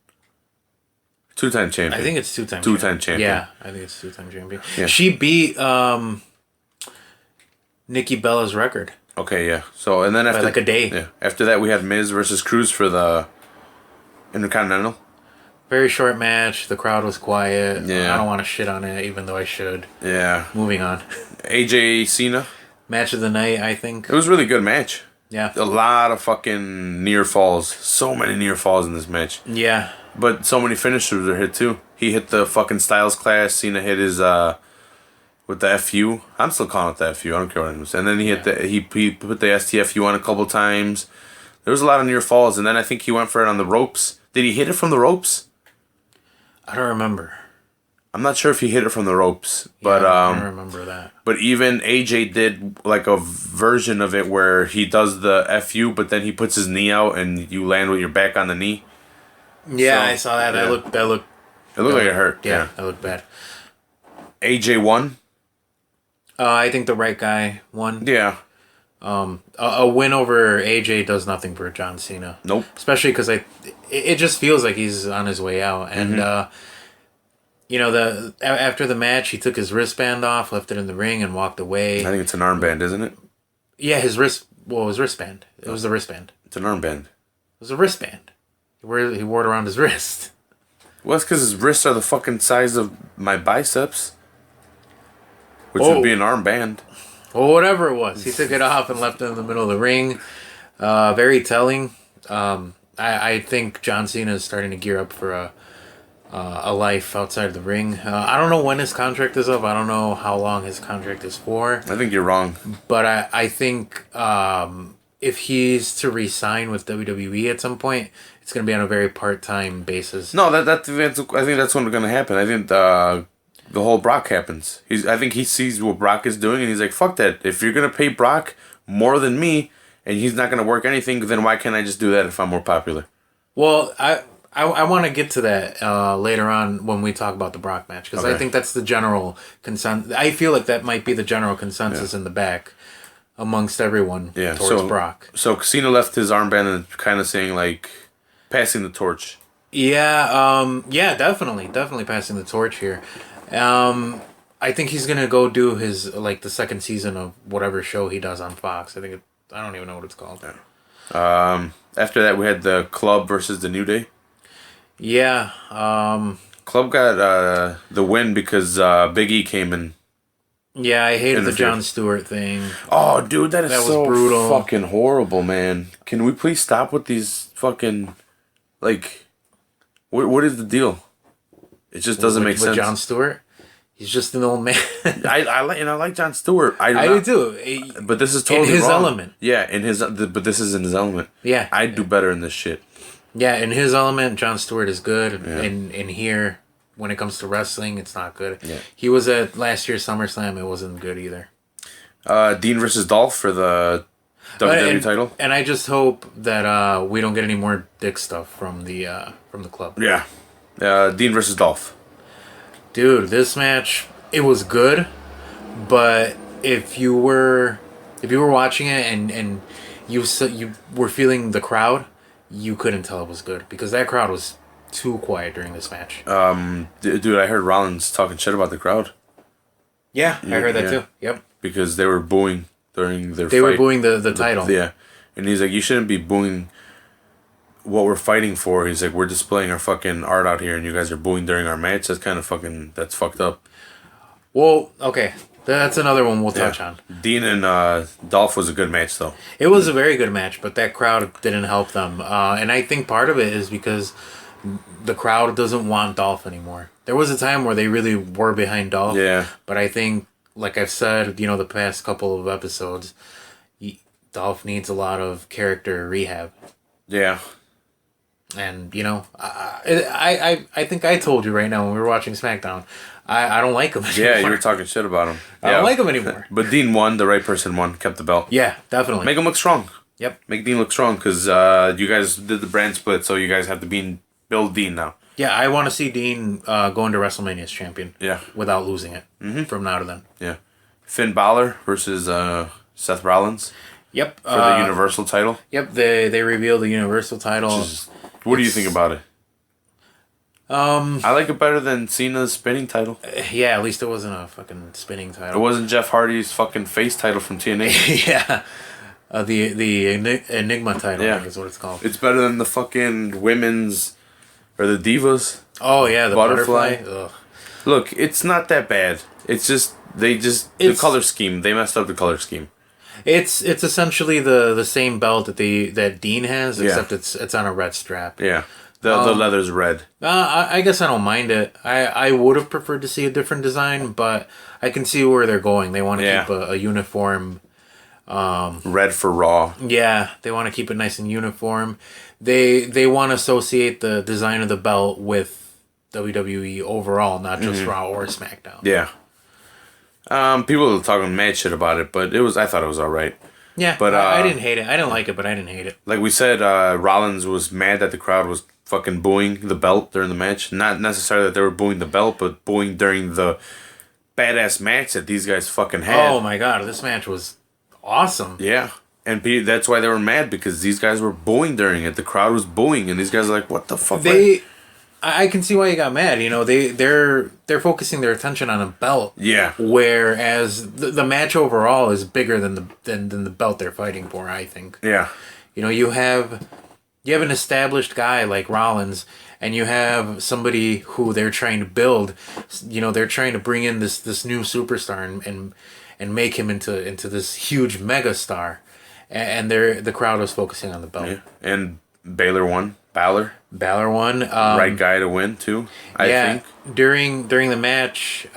2-time champion. I think it's 2-time. 2-time champion. Yeah, I think it's 2-time champion. Yeah. She beat Nikki Bella's record. Okay, yeah. So and then after by like a day. Yeah. After that, we had Miz versus Cruz for the Intercontinental. Very short match. The crowd was quiet. Yeah. I don't want to shit on it, even though I should. Yeah. Moving on. AJ Cena. Match of the night, I think. It was a really good match. Yeah. A lot of fucking near falls. So many near falls in this match. Yeah. But so many finishers are hit too. He hit the fucking Styles Clash. Cena hit his with the FU. I'm still calling it the FU. I don't care what it is. And then he hit he put the STFU on a couple times. There was a lot of near falls, and then I think he went for it on the ropes. Did he hit it from the ropes? I don't remember. I'm not sure if he hit it from the ropes, but I don't remember that. But even AJ did like a version of it where he does the FU, but then he puts his knee out and you land with your back on the knee. Yeah, I saw that. Yeah. That looked. It looked like it hurt. Yeah, that looked bad. AJ won. I think the right guy won. Yeah. A win over AJ does nothing for John Cena. Nope. Especially because it just feels like he's on his way out, and after the match, he took his wristband off, left it in the ring, and walked away. I think it's an armband, isn't it? Yeah, his wristband. It was the wristband. It's an armband. It was a wristband. He wore it around his wrist. Well, it's because his wrists are the fucking size of my biceps, which would be an armband. Well, whatever it was, he took it off and left it in the middle of the ring. Very telling. I think John Cena is starting to gear up for a life outside of the ring. I don't know when his contract is up. I don't know how long his contract is for. I think you're wrong. But I think if he's to re-sign with WWE at some point, it's going to be on a very part-time basis. No, that's I think that's what's gonna happen. I think the whole Brock happens. I think he sees what Brock is doing, and he's like, "Fuck that! If you're gonna pay Brock more than me, and he's not gonna work anything, then why can't I just do that if I'm more popular?" Well, I want to get to that later on when we talk about the Brock match, because I think that's the general consensus. I feel like that might be the general consensus in the back amongst everyone towards Brock. So Cena left his armband and kind of saying like, passing the torch. Yeah, definitely passing the torch here. I think he's gonna go do his the second season of whatever show he does on Fox. I don't even know what it's called. Yeah. After that, we had the Club versus the New Day. Yeah. Club got the win because Big E came in. Yeah, I hated the Jon Stewart thing. Oh, dude, that was so brutal. Fucking horrible, man. Can we please stop with these fucking what is the deal? It just doesn't make sense. With Jon Stewart, he's just an old man. I like Jon Stewart. I do too. But this is totally in his wrong. element. Yeah, but this is in his element. Yeah, I'd do better in this shit. Yeah, in his element, Jon Stewart is good. Yeah. In here, when it comes to wrestling, it's not good. Yeah. He was at last year's SummerSlam. It wasn't good either. Dean versus Dolph for the WWE title. And I just hope that we don't get any more dick stuff from the Club. Yeah. Dean versus Dolph. Dude, this match, it was good, but if you were watching it and you were feeling the crowd, you couldn't tell it was good because that crowd was too quiet during this match. Dude, I heard Rollins talking shit about the crowd. Yeah, I heard that too. Yep. Because they were booing during their fight. They were booing the title. Yeah. And he's like, you shouldn't be booing what we're fighting for. He's like, we're displaying our fucking art out here and you guys are booing during our match. That's kind of that's fucked up. Well, okay. That's another one we'll touch on. Dean and Dolph was a good match, though. It was a very good match, but that crowd didn't help them. And I think part of it is because the crowd doesn't want Dolph anymore. There was a time where they really were behind Dolph. Yeah. But I think, like I've said, the past couple of episodes, Dolph needs a lot of character rehab. Yeah. And, I think I told you right now when we were watching SmackDown, I don't like him anymore. Yeah, you were talking shit about him. I don't like him anymore. But Dean won. The right person won. Kept the belt. Yeah, definitely. Make him look strong. Yep. Make Dean look strong because you guys did the brand split, so you guys have to build Dean now. Yeah, I want to see Dean going to WrestleMania as champion. Yeah. Without losing it from now to then. Yeah. Finn Balor versus Seth Rollins. Yep. For the Universal title. Yep, they revealed the Universal title. What do you think about it? I like it better than Cena's spinning title. Yeah, at least it wasn't a fucking spinning title. It wasn't Jeff Hardy's fucking face title from TNA. Yeah. The Enigma title, I think is what it's called. It's better than the fucking women's or the Divas. Oh yeah, the butterfly. Ugh. Look, it's not that bad. It's just the color scheme. They messed up the color scheme. It's essentially the same belt that Dean has, except it's on a red strap. Yeah. The leather's red. I guess I don't mind it. I would have preferred to see a different design, but I can see where they're going. They want to keep a uniform. Red for Raw. Yeah, they want to keep it nice and uniform. They want to associate the design of the belt with WWE overall, not just Raw or SmackDown. Yeah. People are talking mad shit about it, but I thought it was alright. Yeah, but I didn't hate it. I didn't like it, but I didn't hate it. Like we said, Rollins was mad that the crowd was fucking booing the belt during the match. Not necessarily that they were booing the belt, but booing during the badass match that these guys fucking had. Oh my god, this match was awesome. Yeah. And that's why they were mad, because these guys were booing during it. The crowd was booing, and these guys are like, what the fuck? I can see why you got mad. They're focusing their attention on a belt. Yeah. Whereas the match overall is bigger than the belt they're fighting for, I think. Yeah. You have an established guy like Rollins, and you have somebody who they're trying to build. They're trying to bring in this new superstar and make him into this huge mega star. And the crowd was focusing on the belt. Yeah. And Baylor won. Balor won. Right guy to win too, I think. During the match,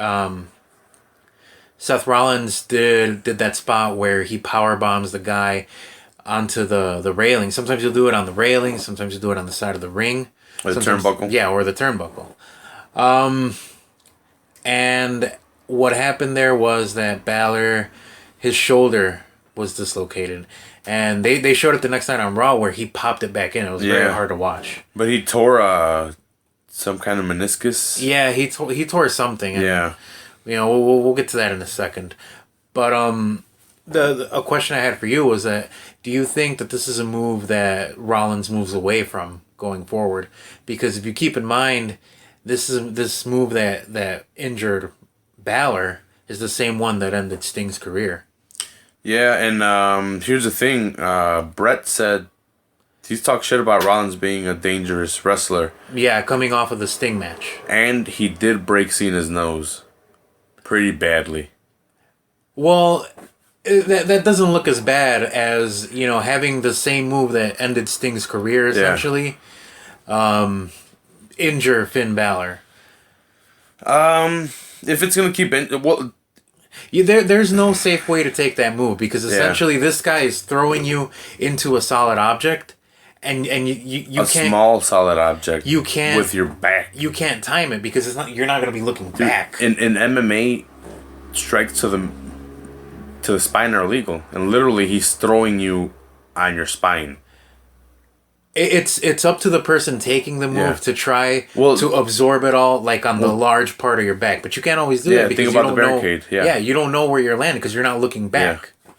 Seth Rollins did that spot where he power bombs the guy onto the railing. Sometimes you'll do it on the railing. Sometimes you'll do it on the side of the ring. Or the turnbuckle. Yeah, or the turnbuckle. And what happened there was that Balor, his shoulder was dislocated. And they showed it the next night on Raw where he popped it back in. It was very hard to watch. But he tore some kind of meniscus. Yeah, he tore something. And, yeah. You know, we'll get to that in a second. But a question I had for you was that, do you think that this is a move that Rollins moves away from going forward? Because if you keep in mind, this move that injured Balor is the same one that ended Sting's career. Yeah, and here's the thing. Brett said he's talked shit about Rollins being a dangerous wrestler. Yeah, coming off of the Sting match. And he did break Cena's nose pretty badly. Well, that doesn't look as bad as, you know, having the same move that ended Sting's career, essentially. Yeah. Injure Finn Balor. If it's going to keep... There's no safe way to take that move because essentially this guy is throwing you into a solid object, and you can't, small solid object. You can't with your back. You can't time it because you're not going to be looking back. In MMA, strikes to the spine are illegal, and literally he's throwing you on your spine. It's up to the person taking the move to try to absorb it all, like on the large part of your back. But you can't always do that because think about the barricade. You don't know where you're landing because you're not looking back. Yeah.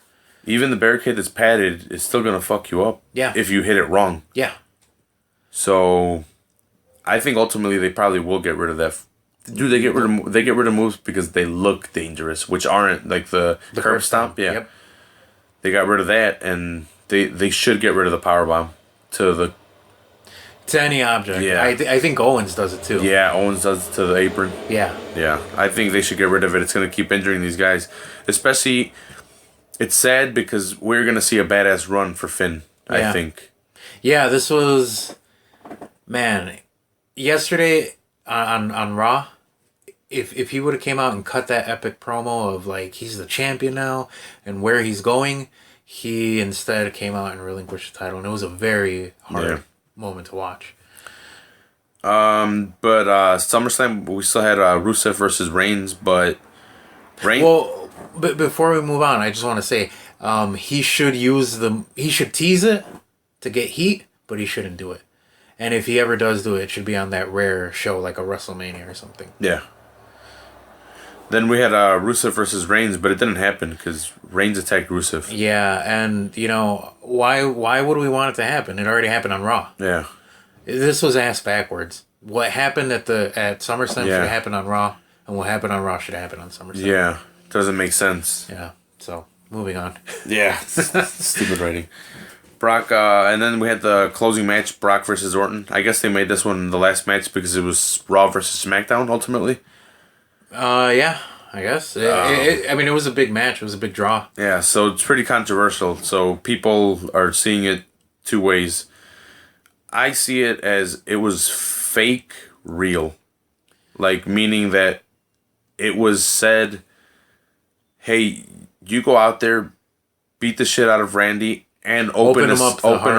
Even the barricade that's padded is still gonna fuck you up. Yeah. If you hit it wrong. Yeah. So, I think ultimately they probably will get rid of that. Do they get rid of moves because they look dangerous, which aren't like the curb stomp? Yeah. Yep. They got rid of that, and they should get rid of the powerbomb. To any object. Yeah. I think Owens does it too. Yeah, Owens does it to the apron. Yeah. Yeah. I think they should get rid of it. It's going to keep injuring these guys. Especially, it's sad because we're going to see a badass run for Finn, I think. Yeah, this was... Man, yesterday on Raw, if he would have came out and cut that epic promo of, like, he's the champion now and where he's going... He instead came out and relinquished the title, and it was a very hard moment to watch. But SummerSlam, we still had Rusev versus Reigns, but Well, but before we move on, I just want to say he should tease it to get heat, but he shouldn't do it. And if he ever does do it, it should be on that rare show like a WrestleMania or something. Yeah. Then we had Rusev versus Reigns, but it didn't happen because Reigns attacked Rusev. Yeah, and, you know, why would we want it to happen? It already happened on Raw. Yeah. This was ass backwards. What happened at SummerSlam should have happened on Raw, and what happened on Raw should have happened on SummerSlam. Yeah, doesn't make sense. Yeah, so, moving on. Yeah, stupid writing. Brock, and then we had the closing match, Brock versus Orton. I guess they made this one the last match because it was Raw versus SmackDown, ultimately. Yeah, I guess. It was a big match. It was a big draw. Yeah, so it's pretty controversial. So people are seeing it two ways. I see it as it was fake real. Like, meaning that it was said, hey, you go out there, beat the shit out of Randy, and open him up. Open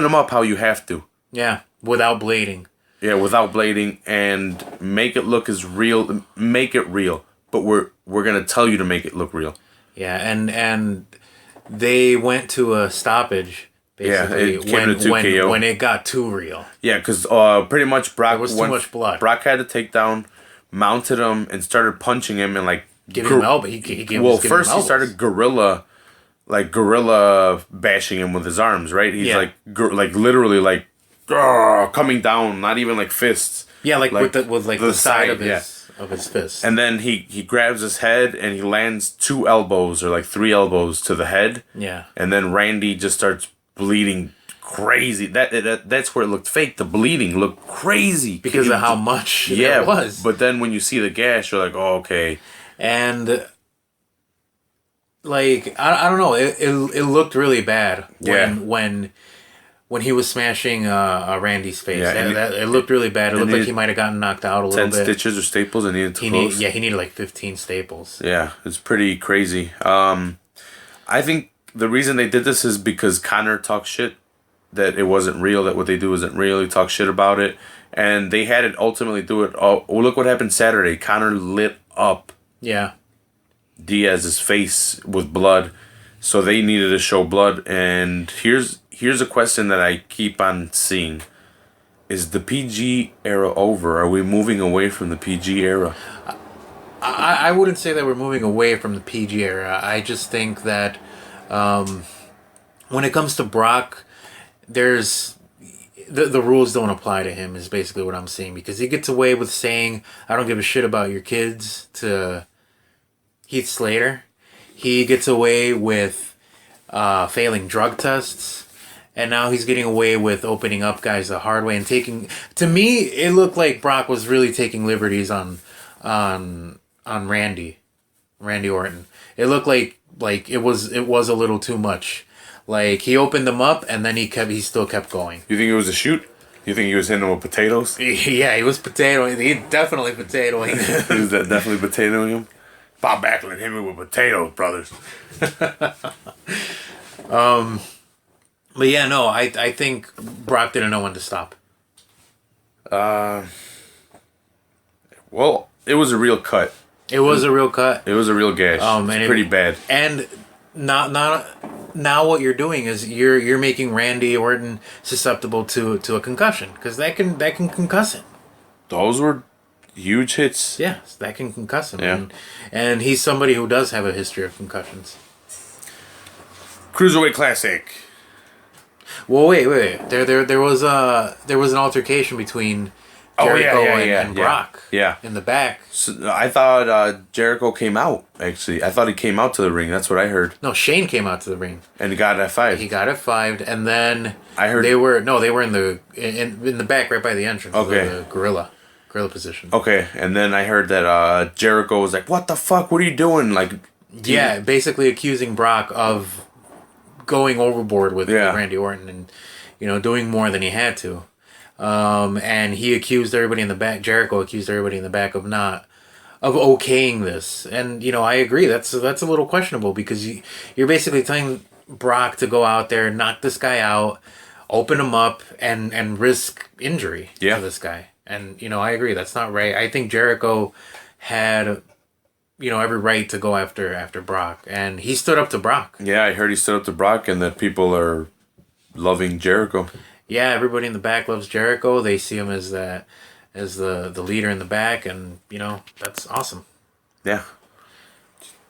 him up how you have to. Yeah, without blading. Yeah, without blading, and make it look as real. Make it real, but we're gonna tell you to make it look real. Yeah, and they went to a stoppage. Basically, it came to 2 KO when it got too real. Yeah, because pretty much Brock was too much blood. Brock had to take down, mounted him, and started punching him and like giving him elbow. First he started gorilla bashing him with his arms. Right, he's like literally like. Coming down, not even like fists. Yeah, like with the side of his fist. And then he grabs his head and he lands 2 elbows or like 3 elbows to the head. Yeah. And then Randy just starts bleeding crazy. That's where it looked fake. The bleeding looked crazy because of how much it was. But then when you see the gash, you're like, oh, okay. And like I don't know, it looked really bad when he was smashing Randy's face. Yeah, it looked really bad. It looked like he might have gotten knocked out a little bit. 10 stitches or staples and needed to close. He needed like 15 staples. Yeah, it's pretty crazy. I think the reason they did this is because Conor talked shit, that it wasn't real, that what they do isn't real. He talked shit about it. And they had it ultimately do it. Oh, look what happened Saturday. Conor lit up Yeah. Diaz's face with blood. So they needed to show blood. And here's a question that I keep on seeing. Is the PG era over? Are we moving away from the PG era? I wouldn't say that we're moving away from the PG era. I just think that when it comes to Brock, there's the rules don't apply to him is basically what I'm saying, because he gets away with saying I don't give a shit about your kids to Heath Slater. He gets away with failing drug tests, and now he's getting away with opening up guys the hard way and taking. To me, it looked like Brock was really taking liberties on Randy Orton. It looked like it was a little too much. Like, he opened them up, and then he still kept going. You think it was a shoot? You think he was hitting them with potatoes? Yeah, he was potatoing. He definitely potatoing. He was definitely potatoing him? Bob Backlund hit me with potatoes, brothers. But yeah, no, I think Brock didn't know when to stop. Well, it was a real cut. It was a real cut. It was a real gash. It's pretty bad. And not now what you're doing is you're making Randy Orton susceptible to a concussion, because that can concuss him. Those were huge hits. Yeah, that can concuss him. Yeah. And he's somebody who does have a history of concussions. CruiserWeight Classic. Well, wait. There was an altercation between Jericho and Brock. Yeah. In the back. So I thought Jericho came out, actually. I thought he came out to the ring. That's what I heard. No, Shane came out to the ring. And he got F5. He got F5'd, and then I heard they were in the back right by the entrance. Okay. The gorilla position. Okay, and then I heard that Jericho was like, "What the fuck? What are you doing?" Like, yeah, basically accusing Brock of going overboard with Randy Orton and doing more than he had to. And he accused everybody in the back. Jericho accused everybody in the back of okaying this. And I agree. That's a little questionable, because you're basically telling Brock to go out there, knock this guy out, open him up, and risk injury to this guy. And I agree. That's not right. I think Jericho had every right to go after Brock, and he stood up to Brock. Yeah, I heard he stood up to Brock, and that people are loving Jericho. Yeah, everybody in the back loves Jericho. They see him as the leader in the back, and that's awesome. Yeah,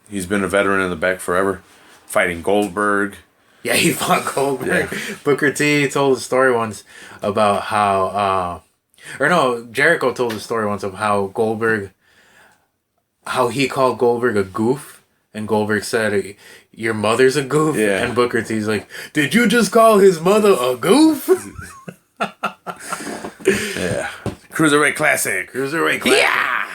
he's been a veteran in the back forever, fighting Goldberg. Yeah, he fought Goldberg. Yeah. Booker T told a story once about how, Jericho told a story once of how he called Goldberg a goof, and Goldberg said, "Your mother's a goof." Yeah. And Booker T's like, "Did you just call his mother a goof?" Yeah. Cruiserweight Classic. Yeah.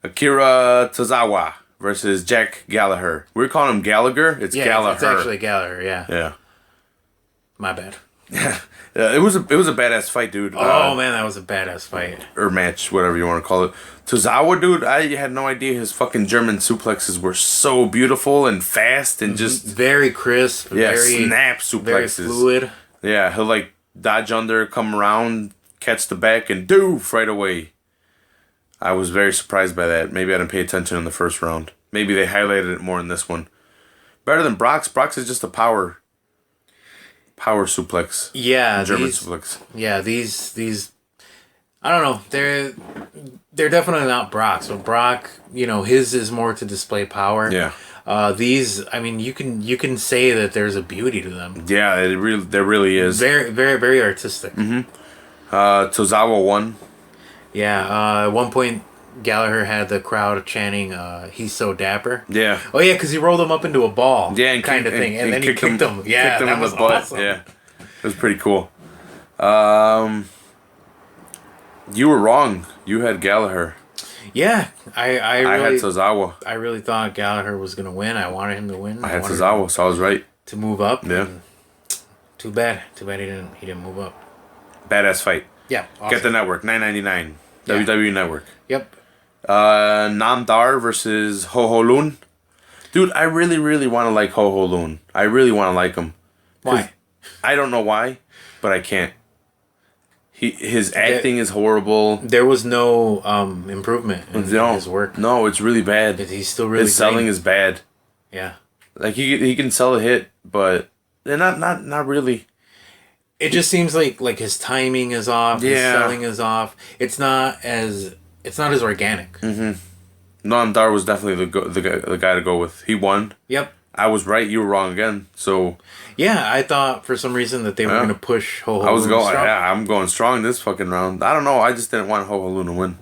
Akira Tozawa versus Jack Gallagher. We're calling him Gallagher. It's Gallagher. It's actually Gallagher. Yeah. Yeah. My bad. It was a badass fight, dude. Oh man, that was a badass fight. Or match, whatever you want to call it. Tozawa, dude, I had no idea his fucking German suplexes were so beautiful and fast and just very crisp. Yeah, very, snap suplexes. Very fluid. Yeah, he'll like dodge under, come around, catch the back, and doof right away. I was very surprised by that. Maybe I didn't pay attention in the first round. Maybe they highlighted it more in this one. Better than Brock's. Brock's is just a power suplex. Yeah, German suplex. Yeah, these I don't know. They're definitely not Brock's. So Brock, his is more to display power. Yeah. These, I mean, you can say that there's a beauty to them. Yeah, there really is. Very, very, very artistic. Mm-hmm. Tozawa won. Yeah. At one point, Gallagher had the crowd chanting, "He's so dapper." Yeah. Oh yeah, because he rolled him up into a ball. Yeah, and kind of thing, and then he kicked him. Yeah, kicked him in the butt. Awesome. Yeah, it was pretty cool. You were wrong. You had Gallagher. Yeah, I had Tozawa. I really thought Gallagher was gonna win. I wanted him to win. I had Tozawa, so I was right. To move up. Yeah. Too bad he didn't move up. Badass fight. Yeah. Awesome. Get the network, $9.99. Yeah. WWE Network. Yep. Namdar versus Ho Ho Lun. Dude, I really, really want to like Ho Ho Lun. I really want to like him. Why? I don't know why, but I can't. His acting is horrible. There was no improvement in his work. No, it's really bad. He's still really his selling is bad. Yeah. Like he can sell a hit, but they're not really. It just seems like his timing is off. Yeah. His selling is off. It's not as organic. Mm-hmm. Noam Dar was definitely the guy to go with. He won. Yep. I was right. You were wrong again. So. Yeah, I thought for some reason that they were going to push Ho Ho Lun. I was going. Yeah, I'm going strong this fucking round. I don't know. I just didn't want Ho Ho Lun to win.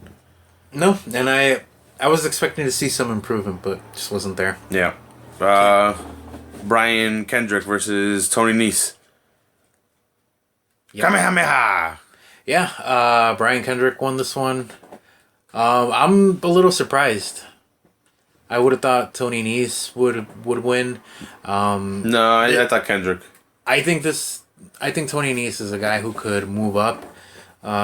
No, and I was expecting to see some improvement, but just wasn't there. Yeah. Brian Kendrick versus Tony Nese. Yep. Kamehameha. Yeah, Brian Kendrick won this one. I'm a little surprised. I would have thought Tony Nese would win. No, I thought Kendrick. I think Tony Nese is a guy who could move up.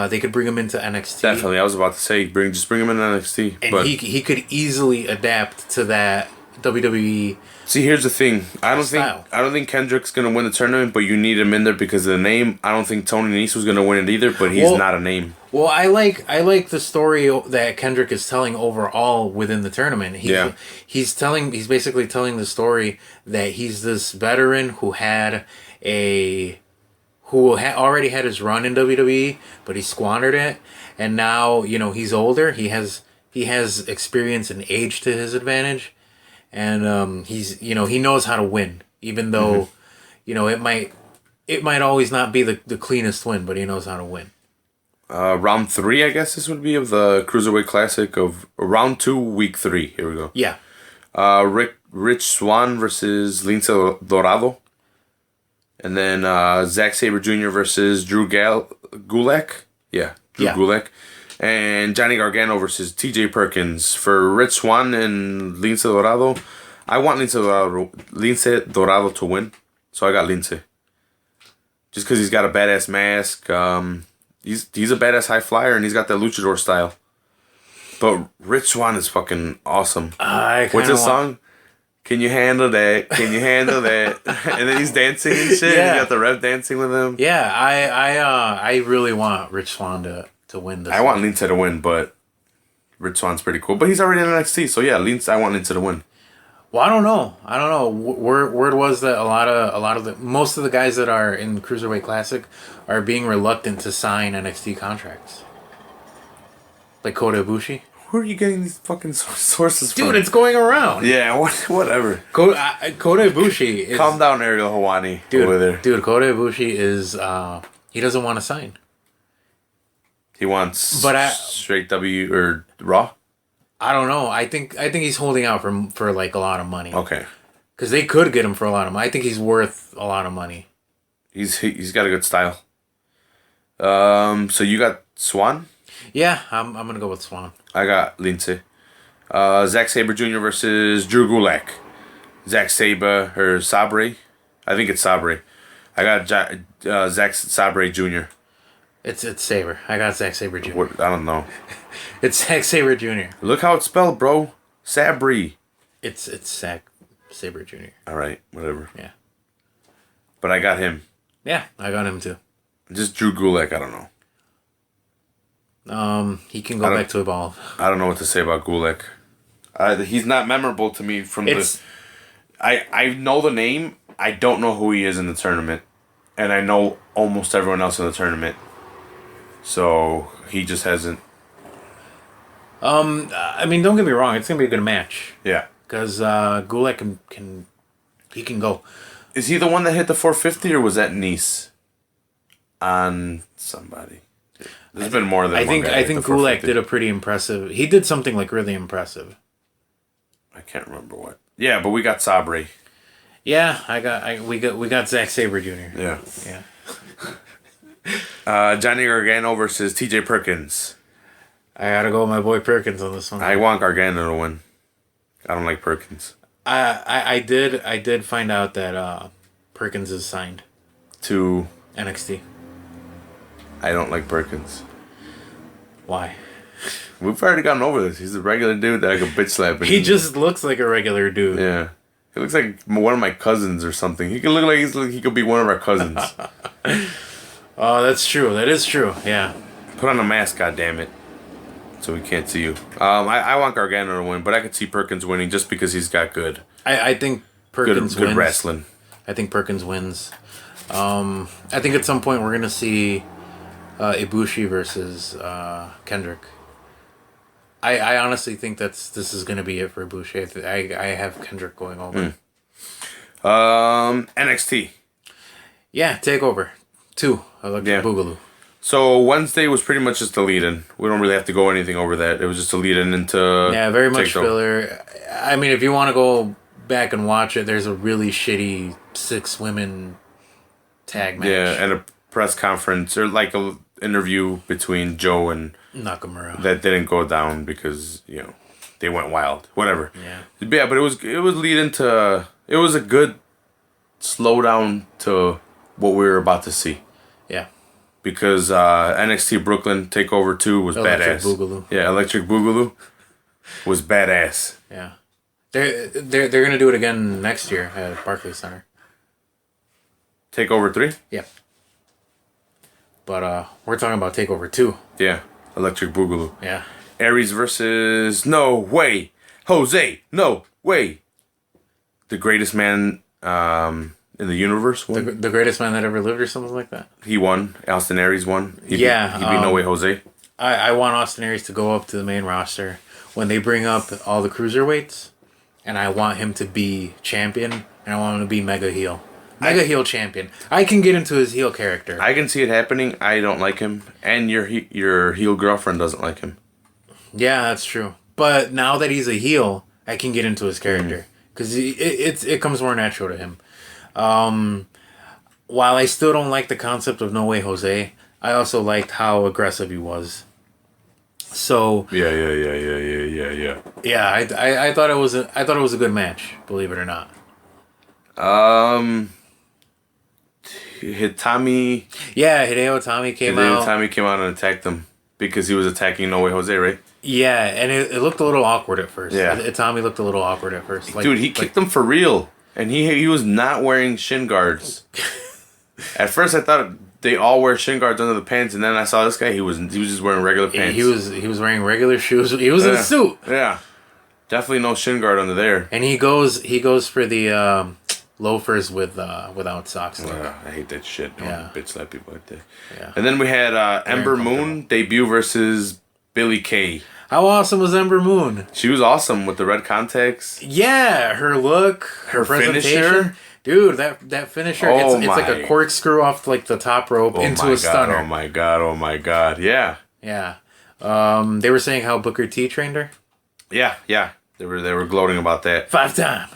They could bring him into NXT. Definitely, I was about to say just bring him into NXT. And but he could easily adapt to that WWE. See, here's the thing. I don't think Kendrick's gonna win the tournament, but you need him in there because of the name. I don't think Tony Nese was gonna win it either, but he's not a name. Well, I like the story that Kendrick is telling overall within the tournament. He's basically telling the story that he's this veteran who already had his run in WWE, but he squandered it, and now he's older. He has experience and age to his advantage. And he knows how to win, even though, it might always not be the cleanest win, but he knows how to win. Round 3, I guess this would be of the Cruiserweight Classic of round 2, week 3. Here we go. Yeah. Rich Swann versus Lince Dorado, and then Zack Sabre Jr. versus Drew Gulak. Yeah, Drew Gulak. And Johnny Gargano versus TJ Perkins. For Rich Swann and Lince Dorado, I want Lince Dorado to win. So I got Lince. Just because he's got a badass mask. He's a badass high flyer and he's got that luchador style. But Rich Swann is fucking awesome. What's his song? Can you handle that? Can you handle that? And then he's dancing and shit. Yeah. And you got the ref dancing with him. Yeah, I really want Rich Swann to win this. I want Lince to win, but Rich Swann's pretty cool. But he's already in NXT, so yeah, I want Lince to win. Well, I don't know. Word was that most of the guys that are in Cruiserweight Classic are being reluctant to sign NXT contracts. Like Kota Ibushi. Where are you getting these fucking sources from? Dude, it's going around. Yeah, whatever. Kota Ibushi is... Calm down, Ariel Helwani. Over there. Dude, Kota Ibushi is... he doesn't want to sign. He wants straight W or Raw? I don't know. I think he's holding out for like a lot of money. Okay. Because they could get him for a lot of money. I think he's worth a lot of money. He's got a good style. So you got Swann? Yeah, I'm gonna go with Swann. I got Lince. Zack Sabre Jr. versus Drew Gulak. Zack Sabre or Sabre? I think it's Sabre. I got Zack Sabre Jr. It's Sabre. I got Zack Sabre Jr. I don't know. It's Zack Sabre Jr. Look how it's spelled, bro. Sabre. It's Zack Sabre Jr. All right, whatever. Yeah. But I got him. Yeah, I got him too. Just Drew Gulak, I don't know. He can go back to Evolve. I don't know what to say about Gulak. He's not memorable to me from the... I know the name. I don't know who he is in the tournament. And I know almost everyone else in the tournament. So, he just hasn't... I mean, don't get me wrong. It's going to be a good match. Yeah. Because Gulak can go. Is he the one that hit the 450 or was that Nice? On somebody. There's been more than I one guy. I think Gulak did a pretty impressive... He did something like really impressive. I can't remember what. Yeah, but we got Sabre. Yeah, we got Zack Sabre Jr. Yeah. Yeah. Johnny Gargano versus TJ Perkins. I gotta go with my boy Perkins on this one. I want Gargano to win. I don't like Perkins. I did find out that Perkins is signed to NXT. I don't like Perkins. Why? We've already gotten over this. He's a regular dude that I could bitch slap. He just looks like a regular dude. Yeah. He looks like one of my cousins or something. He could look like he could be one of our cousins. Oh, that's true. That is true. Yeah. Put on a mask, goddammit. So we can't see you. I want Gargano to win, but I could see Perkins winning just because he's got good. I think Perkins good wins. wrestling. I think Perkins wins. I think at some point we're gonna see Ibushi versus Kendrick. I honestly think this is gonna be it for Ibushi. I have Kendrick going over. NXT. Yeah, TakeOver 2. Electric Boogaloo. So Wednesday was pretty much just a lead-in. We don't really have to go anything over that. It was just a lead-in into very much filler. I mean, if you want to go back and watch it, there's a really shitty 6 women tag match. Yeah, and a press conference or like a interview between Joe and Nakamura that didn't go down because they went wild. Whatever. Yeah, but it was lead into. It was a good slowdown to what we were about to see. Yeah. Because NXT Brooklyn TakeOver 2 was Electric badass. Boogaloo. Yeah, Electric Boogaloo was badass. Yeah. They're gonna do it again next year at Barclays Center. TakeOver 3? Yeah. But we're talking about TakeOver 2. Yeah. Electric Boogaloo. Yeah. Aries versus No Way. Jose. No Way. The greatest man in the universe won. The greatest man that ever lived or something like that. He won. Austin Aries won. He beat No Way Jose. I want Austin Aries to go up to the main roster when they bring up all the cruiserweights, and I want him to be champion, and I want him to be mega heel. Heel champion. I can get into his heel character. I can see it happening. I don't like him, and your heel girlfriend doesn't like him. Yeah, that's true. But now that he's a heel, I can get into his character because it comes more natural to him. While I still don't like the concept of No Way Jose, I also liked how aggressive he was. So yeah. Yeah, I thought it was a good match, believe it or not. Hideo Itami came out. Hideo came out and attacked him because he was attacking No Way Jose, right? Yeah, and it looked a little awkward at first. Yeah, Itami looked a little awkward at first. Dude, he kicked him for real, and he was not wearing shin guards. At first, I thought they all wear shin guards under the pants, and then I saw this guy. He was just wearing regular pants. He was wearing regular shoes. He was in a suit. Yeah, definitely no shin guard under there. And he goes for the loafers without socks. I hate that shit. Don't bitch slap people like that. Yeah. And then we had Ember Moon debut versus Billie Kay. How awesome was Ember Moon? She was awesome with the red contacts. Yeah, her look, her finisher. Dude, that finisher, it's like a corkscrew off like the top rope into a stunner. Oh my god. Yeah. Yeah. They were saying how Booker T trained her. Yeah. They were gloating about that. 5 time.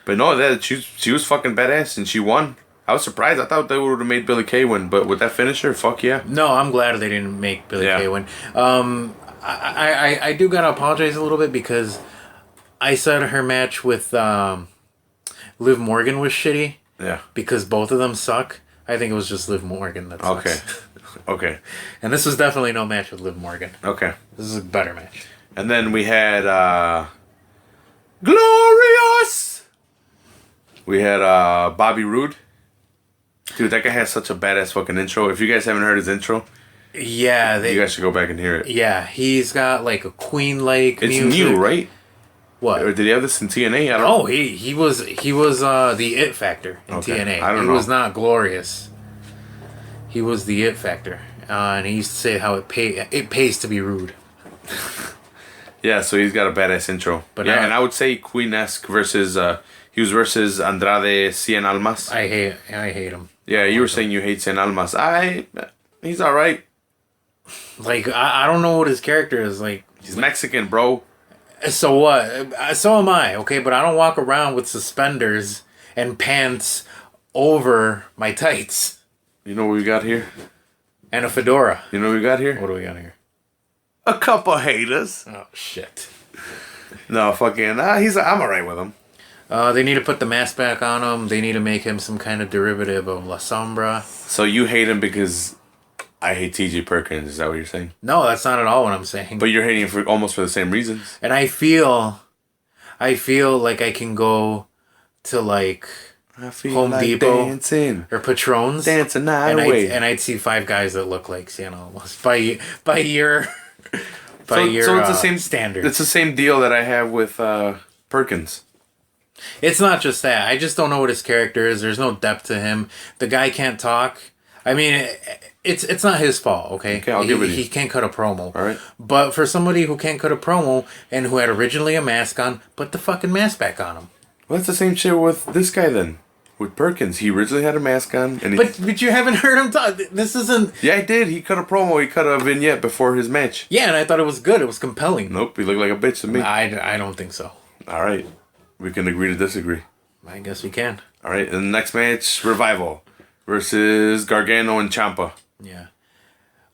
But no, she was fucking badass and she won. I was surprised. I thought they would have made Billie Kay win, but with that finisher, fuck yeah. No, I'm glad they didn't make Billie Kay win. I do gotta apologize a little bit because I said her match with Liv Morgan was shitty. Yeah. Because both of them suck. I think it was just Liv Morgan that sucks. Okay. And this was definitely no match with Liv Morgan. Okay. This is a better match. And then we had Glorious. We had Bobby Roode. Dude, that guy has such a badass fucking intro. If you guys haven't heard his intro, yeah, you guys should go back and hear it. Yeah, he's got like a Queen-like music. It's new, right? What? Or did he have this in TNA? I don't know. Oh, he was the It Factor in TNA. I don't know. He was not Glorious. He was the It Factor, and he used to say how it pays to be rude. Yeah, so he's got a badass intro. But yeah, and I would say Queen-esque versus he was versus Andrade Cien Almas. I hate him. Yeah, you were saying you hate Cien Almas. He's all right. Like I don't know what his character is like. He's Mexican, bro. So what? So am I, okay? But I don't walk around with suspenders and pants over my tights. You know what we got here? And a fedora. You know what we got here? What do we got here? A couple haters. Oh, shit. No, fucking... I'm alright with him. They need to put the mask back on him. They need to make him some kind of derivative of La Sombra. So you hate him because I hate T.J. Perkins. Is that what you're saying? No, that's not at all what I'm saying. But you're hating him for almost for the same reasons. And I feel like I can go to like Home like Depot dancing. or Patrons Dancing night and away. I'd see 5 guys that look like Santa almost by your So it's the same standards. It's the same deal that I have with Perkins. It's not just that. I just don't know what his character is. There's no depth to him. The guy can't talk. I mean, it's not his fault, okay? Okay, I'll give it to you. He can't cut a promo. All right. But for somebody who can't cut a promo and who had originally a mask on, put the fucking mask back on him. Well, that's the same shit with this guy then. With Perkins. He originally had a mask on. And But you haven't heard him talk. This isn't... Yeah, I did. He cut a promo. He cut a vignette before his match. Yeah, and I thought it was good. It was compelling. Nope, he looked like a bitch to me. I don't think so. All right. We can agree to disagree. I guess we can. All right. And the next match, Revival versus Gargano and Ciampa. Yeah.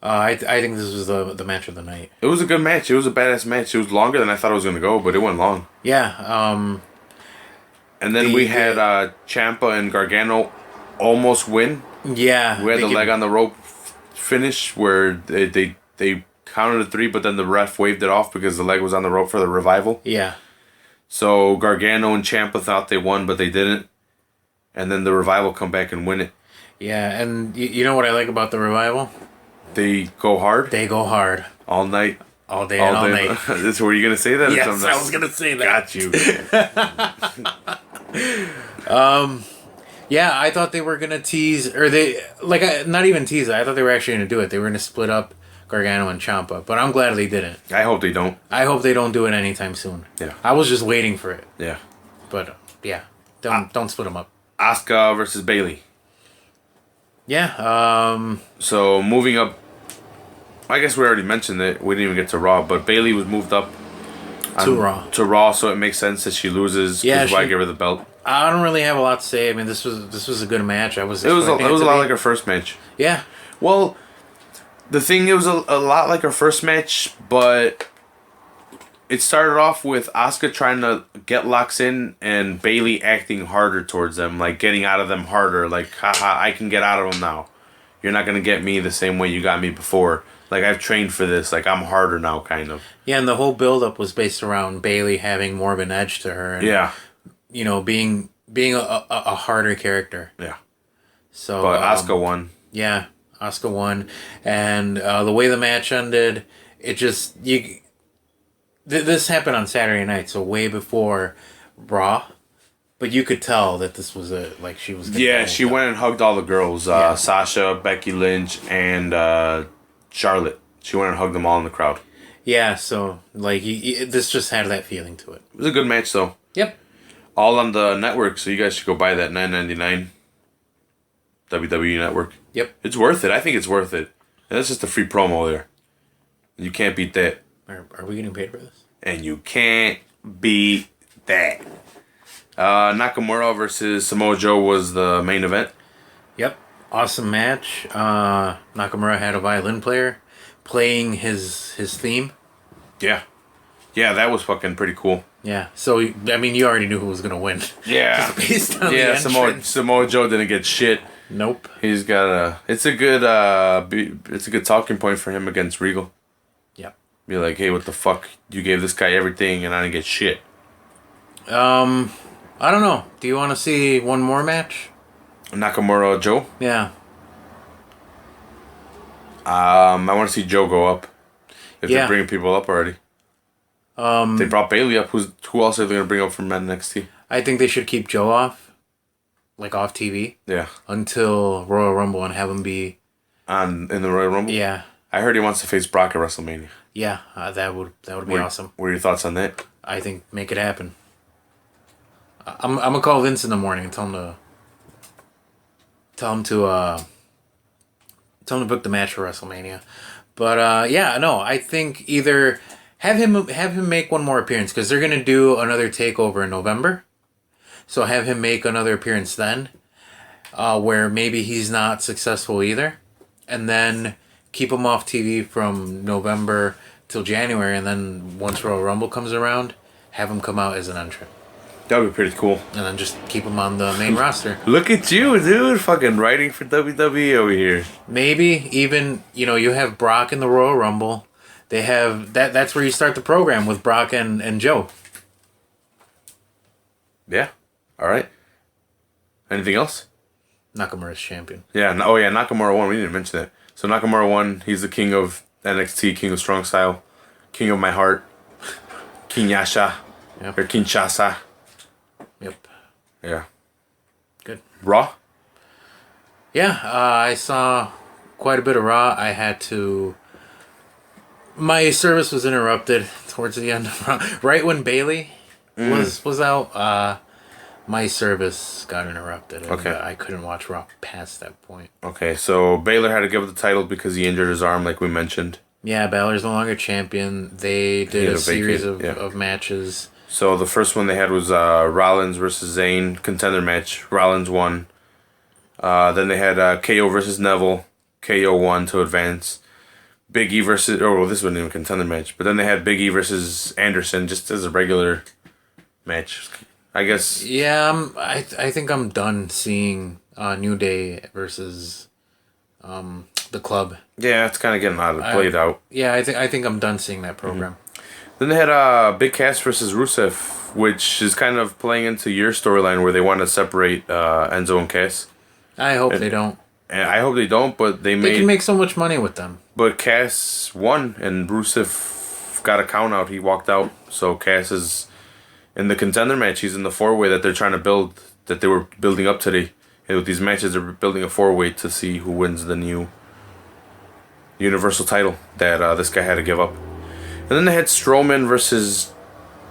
I think this was the match of the night. It was a good match. It was a badass match. It was longer than I thought it was going to go, but it went long. Yeah. And then we had Ciampa and Gargano almost win. Yeah. We had the leg on the rope finish where they counted to 3, but then the ref waved it off because the leg was on the rope for the Revival. Yeah. So Gargano and Ciampa thought they won, but they didn't. And then the Revival come back and win it. Yeah, and you know what I like about the Revival? They go hard. They go hard. All night. All day and all night. This were you gonna say that? Yes, I was gonna say that. Got you. Yeah, I thought they were gonna tease, or not even tease it. I thought they were actually gonna do it. They were gonna split up Gargano and Ciampa, but I'm glad they didn't. I hope they don't. I hope they don't do it anytime soon. Yeah. I was just waiting for it, Yeah. but yeah, don't split them up. Asuka versus Bayley. Yeah. So moving up, I guess we already mentioned it. We didn't even get to Raw, but Bayley was moved up To Raw, so it makes sense that she loses. Yeah, why give her the belt? I don't really have a lot to say. I mean, this was a good match. It was a lot like her first match. Yeah. Well, the thing, it was a lot like her first match, but it started off with Asuka trying to get locks in and Bayley acting harder towards them, like getting out of them harder. Like, haha, I can get out of them now. You're not gonna get me the same way you got me before. Like, I've trained for this. Like, I'm harder now, kind of. Yeah, and the whole build-up was based around Bayley having more of an edge to her. And, Yeah. You know, being a harder character. Yeah. So, But Asuka won. Yeah, Asuka won, and the way the match ended, it just this happened on Saturday night, so way before Raw, but you could tell that this was she was. Yeah, she went and hugged all the girls. Sasha, Becky Lynch, and Charlotte. She went and hugged them all in the crowd. Yeah, so this just had that feeling to it. It was a good match, though. Yep. All on the network, so you guys should go buy that $9.99 WWE Network. Yep. It's worth it. I think it's worth it. And that's just a free promo there. You can't beat that. Are we getting paid for this? And you can't beat that. Nakamura versus Samoa Joe was the main event. Yep. Awesome match. Nakamura had a violin player playing his theme. Yeah. Yeah, that was fucking pretty cool. Yeah. So, I mean, you already knew who was going to win. Yeah. Just based on the entrance. Samoa Joe didn't get shit. Nope. He's got it's a good talking point for him against Regal. Yep. Be like, hey, what the fuck? You gave this guy everything and I didn't get shit. I don't know. Do you want to see one more match? Nakamura Joe? Yeah. I want to see Joe go up. If Yeah. they're bringing people up already. They brought Bayley up. Who else are they going to bring up from NXT? I think they should keep Joe off TV. Yeah. Until Royal Rumble and have him be In the Royal Rumble? Yeah. I heard he wants to face Brock at WrestleMania. Yeah, that would be awesome. What are your thoughts on that? I think make it happen. I'm gonna call Vince in the morning and tell him to book the match for WrestleMania. But I think either have him make one more appearance because they're gonna do another takeover in November. So have him make another appearance then, where maybe he's not successful either, and then keep him off TV from November till January, and then once Royal Rumble comes around, have him come out as an entrant. That would be pretty cool. And then just keep them on the main roster. Look at you, dude. Fucking writing for WWE over here. Maybe even, you have Brock in the Royal Rumble. They have... That's where you start the program with Brock and Joe. Yeah. All right. Anything else? Nakamura's champion. Yeah. Nakamura won. We didn't mention that. So Nakamura won. He's the king of NXT, king of strong style, king of my heart, King Yasha, or Kinshasa. Yep. Yeah. Good. Raw? Yeah, I saw quite a bit of Raw. I had to... My service was interrupted towards the end of Raw. Right when Bayley was out, my service got interrupted. And, okay. I couldn't watch Raw past that point. Okay, so Baylor had to give up the title because he injured his arm, like we mentioned. Yeah, Balor's no longer champion. They did a series of matches. So the first one they had was Rollins versus Zayn, contender match. Rollins won. Then they had KO versus Neville. KO won to advance. Big E versus... Oh, well, this wasn't even a contender match. But then they had Big E versus Anderson just as a regular match. I guess... Yeah, I think I'm done seeing New Day versus the Club. Yeah, it's kind of getting played out. Yeah, I think I'm done seeing that program. Mm-hmm. Then they had Big Cass versus Rusev, which is kind of playing into your storyline where they want to separate Enzo and Cass. I hope they don't. And I hope they don't, but they can make so much money with them. But Cass won, and Rusev got a count out. He walked out, so Cass is in the contender match. He's in the 4-way that they're trying to build, that they were building up today. And with these matches, they're building a 4-way to see who wins the new Universal title that this guy had to give up. And then they had Strowman versus...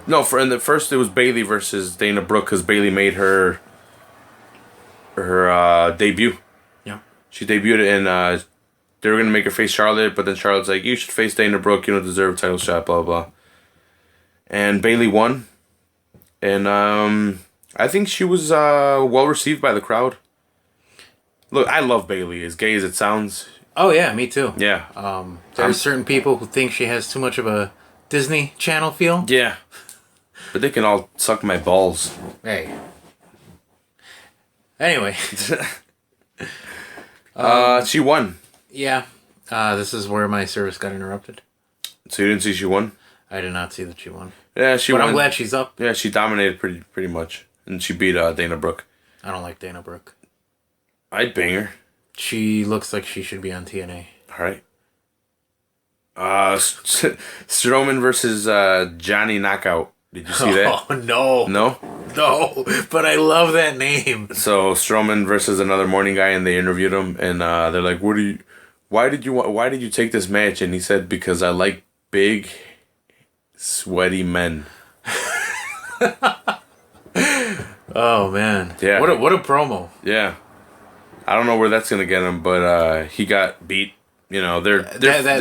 No, in the first it was Bayley versus Dana Brooke because Bayley made her debut. Yeah. She debuted and they were going to make her face Charlotte, but then Charlotte's like, you should face Dana Brooke, you don't deserve a title shot, blah, blah. And Bayley won. And I think she was well received by the crowd. Look, I love Bayley, as gay as it sounds. Oh, yeah, me too. Yeah. There are certain people who think she has too much of a Disney Channel feel. Yeah. But they can all suck my balls. Hey. Anyway. She won. Yeah. This is where my service got interrupted. So you didn't see she won? I did not see that she won. Yeah, she won. But I'm glad she's up. Yeah, she dominated pretty much. And she beat Dana Brooke. I don't like Dana Brooke. I'd bang her. She looks like she should be on TNA. All right. Strowman versus Johnny Knockout. Did you see that? Oh, no. No? No, but I love that name. So Strowman versus another morning guy, and they interviewed him, and they're like, why did you take this match? And he said, because I like big, sweaty men. Oh, man. Yeah. What a promo. Yeah. I don't know where that's going to get him, but he got beat. You know, they're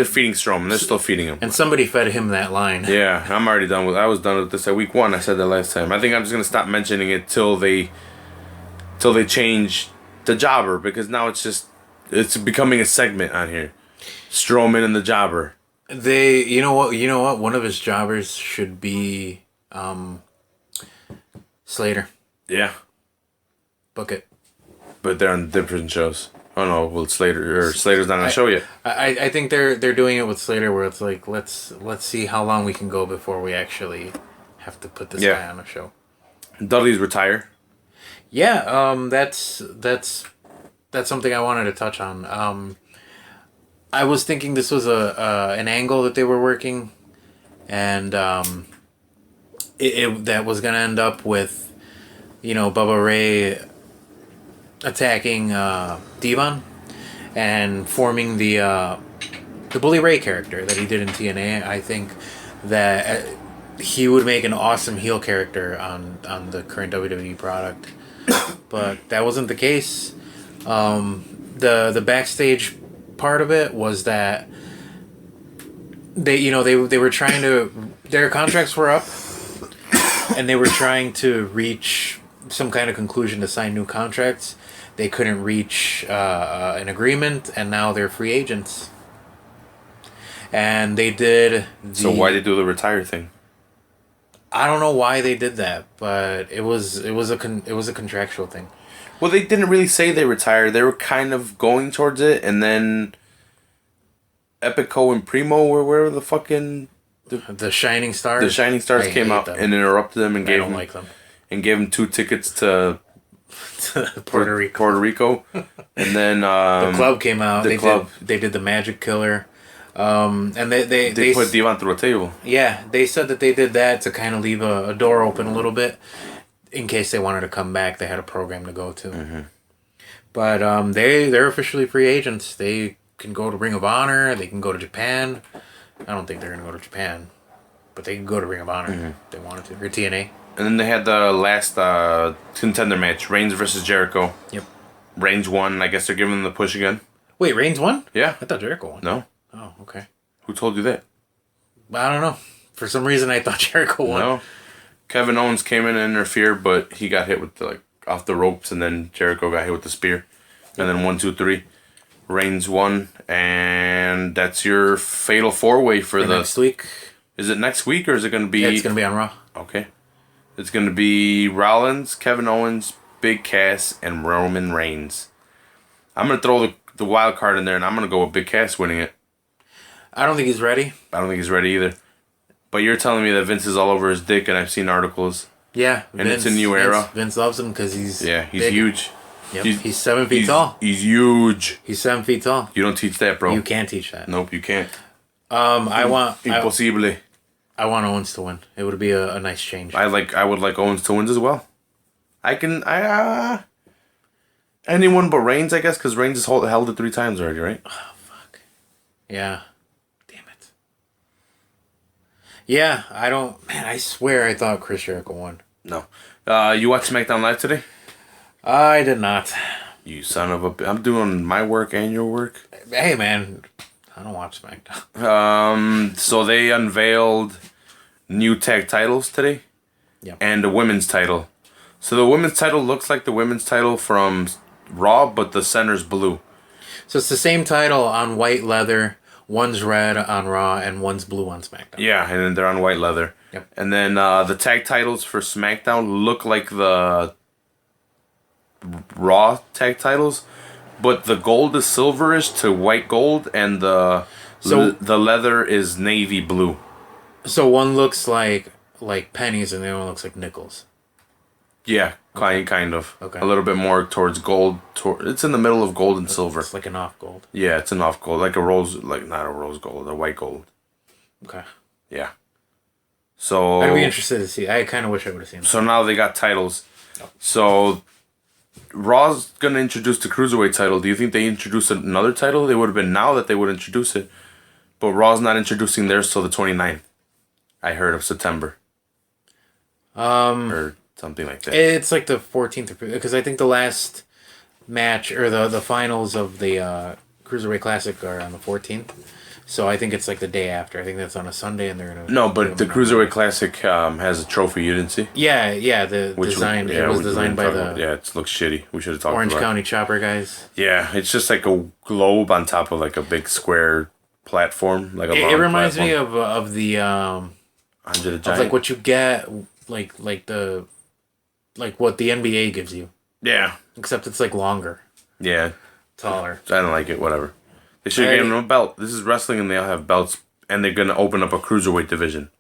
feeding Strowman. They're still feeding him. And somebody fed him that line. Yeah, I'm already done with. I was done with this at week 1. I said that last time. I think I'm just gonna stop mentioning it till they change the jobber, because now it's becoming a segment on here. Strowman and the jobber. You know what? One of his jobbers should be Slater. Yeah. Book it. But they're on different shows. Oh no, well Slater's not on the show yet. I think they're doing it with Slater where it's like let's see how long we can go before we actually have to put this guy on a show. Dudley's retire. Yeah, that's something I wanted to touch on. I was thinking this was an angle that they were working, and that was gonna end up with, Bubba Ray attacking Devon and forming the Bully Ray character that he did in TNA. I think that he would make an awesome heel character on the current WWE product, but that wasn't the case. The backstage part of it was that they were trying to, their contracts were up, and they were trying to reach some kind of conclusion to sign new contracts. They couldn't reach an agreement, and now they're free agents. And they did. So why did they do the retire thing? I don't know why they did that, but it was a contractual thing. Well, they didn't really say they retired. They were kind of going towards it, and then Epico and Primo were where the fucking The Shining Stars. the Shining Stars came out and interrupted them and I don't like them. and gave them 2 tickets to Puerto Rico. Puerto Rico, and then The club came out. the club. They did the Magic Killer, and They put Divan through a table. Yeah, they said that they did that to kind of leave a door open a little bit in case they wanted to come back. They had a program to go to. Mm-hmm. But they're officially free agents. They can go to Ring of Honor. They can go to Japan. I don't think they're going to go to Japan, but they can go to Ring of Honor if they wanted to, or TNA. And then they had the last contender match, Reigns versus Jericho. Yep. Reigns won. I guess they're giving them the push again. Wait, Reigns won? Yeah. I thought Jericho won. No. Oh, okay. Who told you that? I don't know. For some reason, I thought Jericho won. No. Kevin Owens came in and interfered, but he got hit with off the ropes, and then Jericho got hit with the spear. And then 1, 2, 3. Reigns won, and that's your fatal 4-way for the next week. Is it next week or is it going to be? Yeah, it's going to be on Raw. Okay. It's going to be Rollins, Kevin Owens, Big Cass, and Roman Reigns. I'm going to throw the wild card in there, and I'm going to go with Big Cass winning it. I don't think he's ready. I don't think he's ready either. But you're telling me that Vince is all over his dick, and I've seen articles. Yeah. And it's a new era. Vince loves him because he's big. Huge. Yep. He's 7 feet tall. He's huge. He's 7 feet tall. You don't teach that, bro. You can't teach that. Nope, you can't. Impossible. I want Owens to win. It would be a nice change. I would like Owens to win as well. Anyone but Reigns, I guess, because Reigns has held it 3 times already, right? Oh, fuck. Yeah. Damn it. Yeah, I swear I thought Chris Jericho won. No. You watched SmackDown Live today? I did not. You son of a... I'm doing my work and your work. Hey, man. I don't watch SmackDown. So they unveiled new tag titles today. Yep. And a women's title. So the women's title looks like the women's title from Raw, but the center's blue. So it's the same title on white leather. One's red on Raw and one's blue on SmackDown. Yeah, and then they're on white leather. Yep. And then the tag titles for SmackDown look like the Raw tag titles, but the gold is silverish to white gold, and the leather is navy blue. So one looks like pennies, and the other one looks like nickels. Yeah, kind of. Okay. A little bit more towards gold. It's in the middle of gold and silver. It's like an off gold. Yeah, it's an off gold, like not a rose gold, a white gold. Okay. Yeah. So I'd be interested to see. I kind of wish I would have seen that. So now they got titles. Oh. So Raw's gonna introduce the Cruiserweight title. Do you think they introduce another title? They would have been now that they would introduce it. But Raw's not introducing theirs till the 29th. I heard of September. Or something like that. It's like the 14th, because I think the last match, or the finals of the Cruiserweight Classic are on the 14th. So I think it's like the day after. I think that's on a Sunday, and they're gonna... No, but the Cruiserweight Classic has a trophy. You didn't see? Yeah, the design. It was designed by the... Yeah, it looks shitty. We should have talked Orange about County Chopper guys. Yeah, it's just like a globe on top of like a big square platform, like a long It reminds platform. me of the Andre the of Giant. like what you get like what the NBA gives you, Yeah. except it's like longer, Yeah. taller. I don't like it. Whatever. They should have given them a belt. This is wrestling, and they all have belts, and they're gonna open up a cruiserweight division.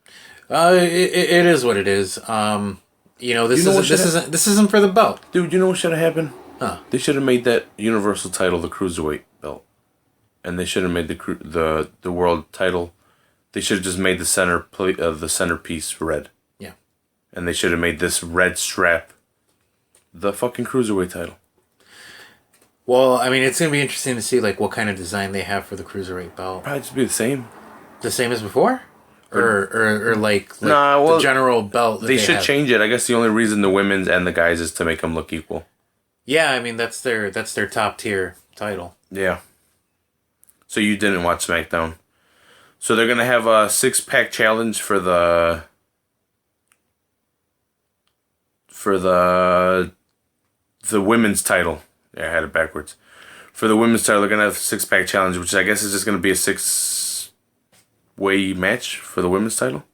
It is what it is. This isn't for the belt, Dude, you know what should have happened? huh? They should have made that universal title the cruiserweight belt, and they should have made the world title. They should have just made the centerpiece red. Yeah. And they should have made this red strap the fucking cruiserweight title. Well, I mean, it's gonna be interesting to see like what kind of design they have for the cruiserweight belt. Probably just be the same. The same as before, or like Nah, well, the general belt. That they should have. change it. I guess the only reason the women's and the guys is to make them look equal. Yeah, I mean that's their top tier title. Yeah. So you didn't watch SmackDown. So they're gonna have a 6-pack challenge for the women's title. Yeah, I had it backwards. For the women's title, they're gonna have a 6-pack challenge, which I guess is just gonna be a 6-way match for the women's title.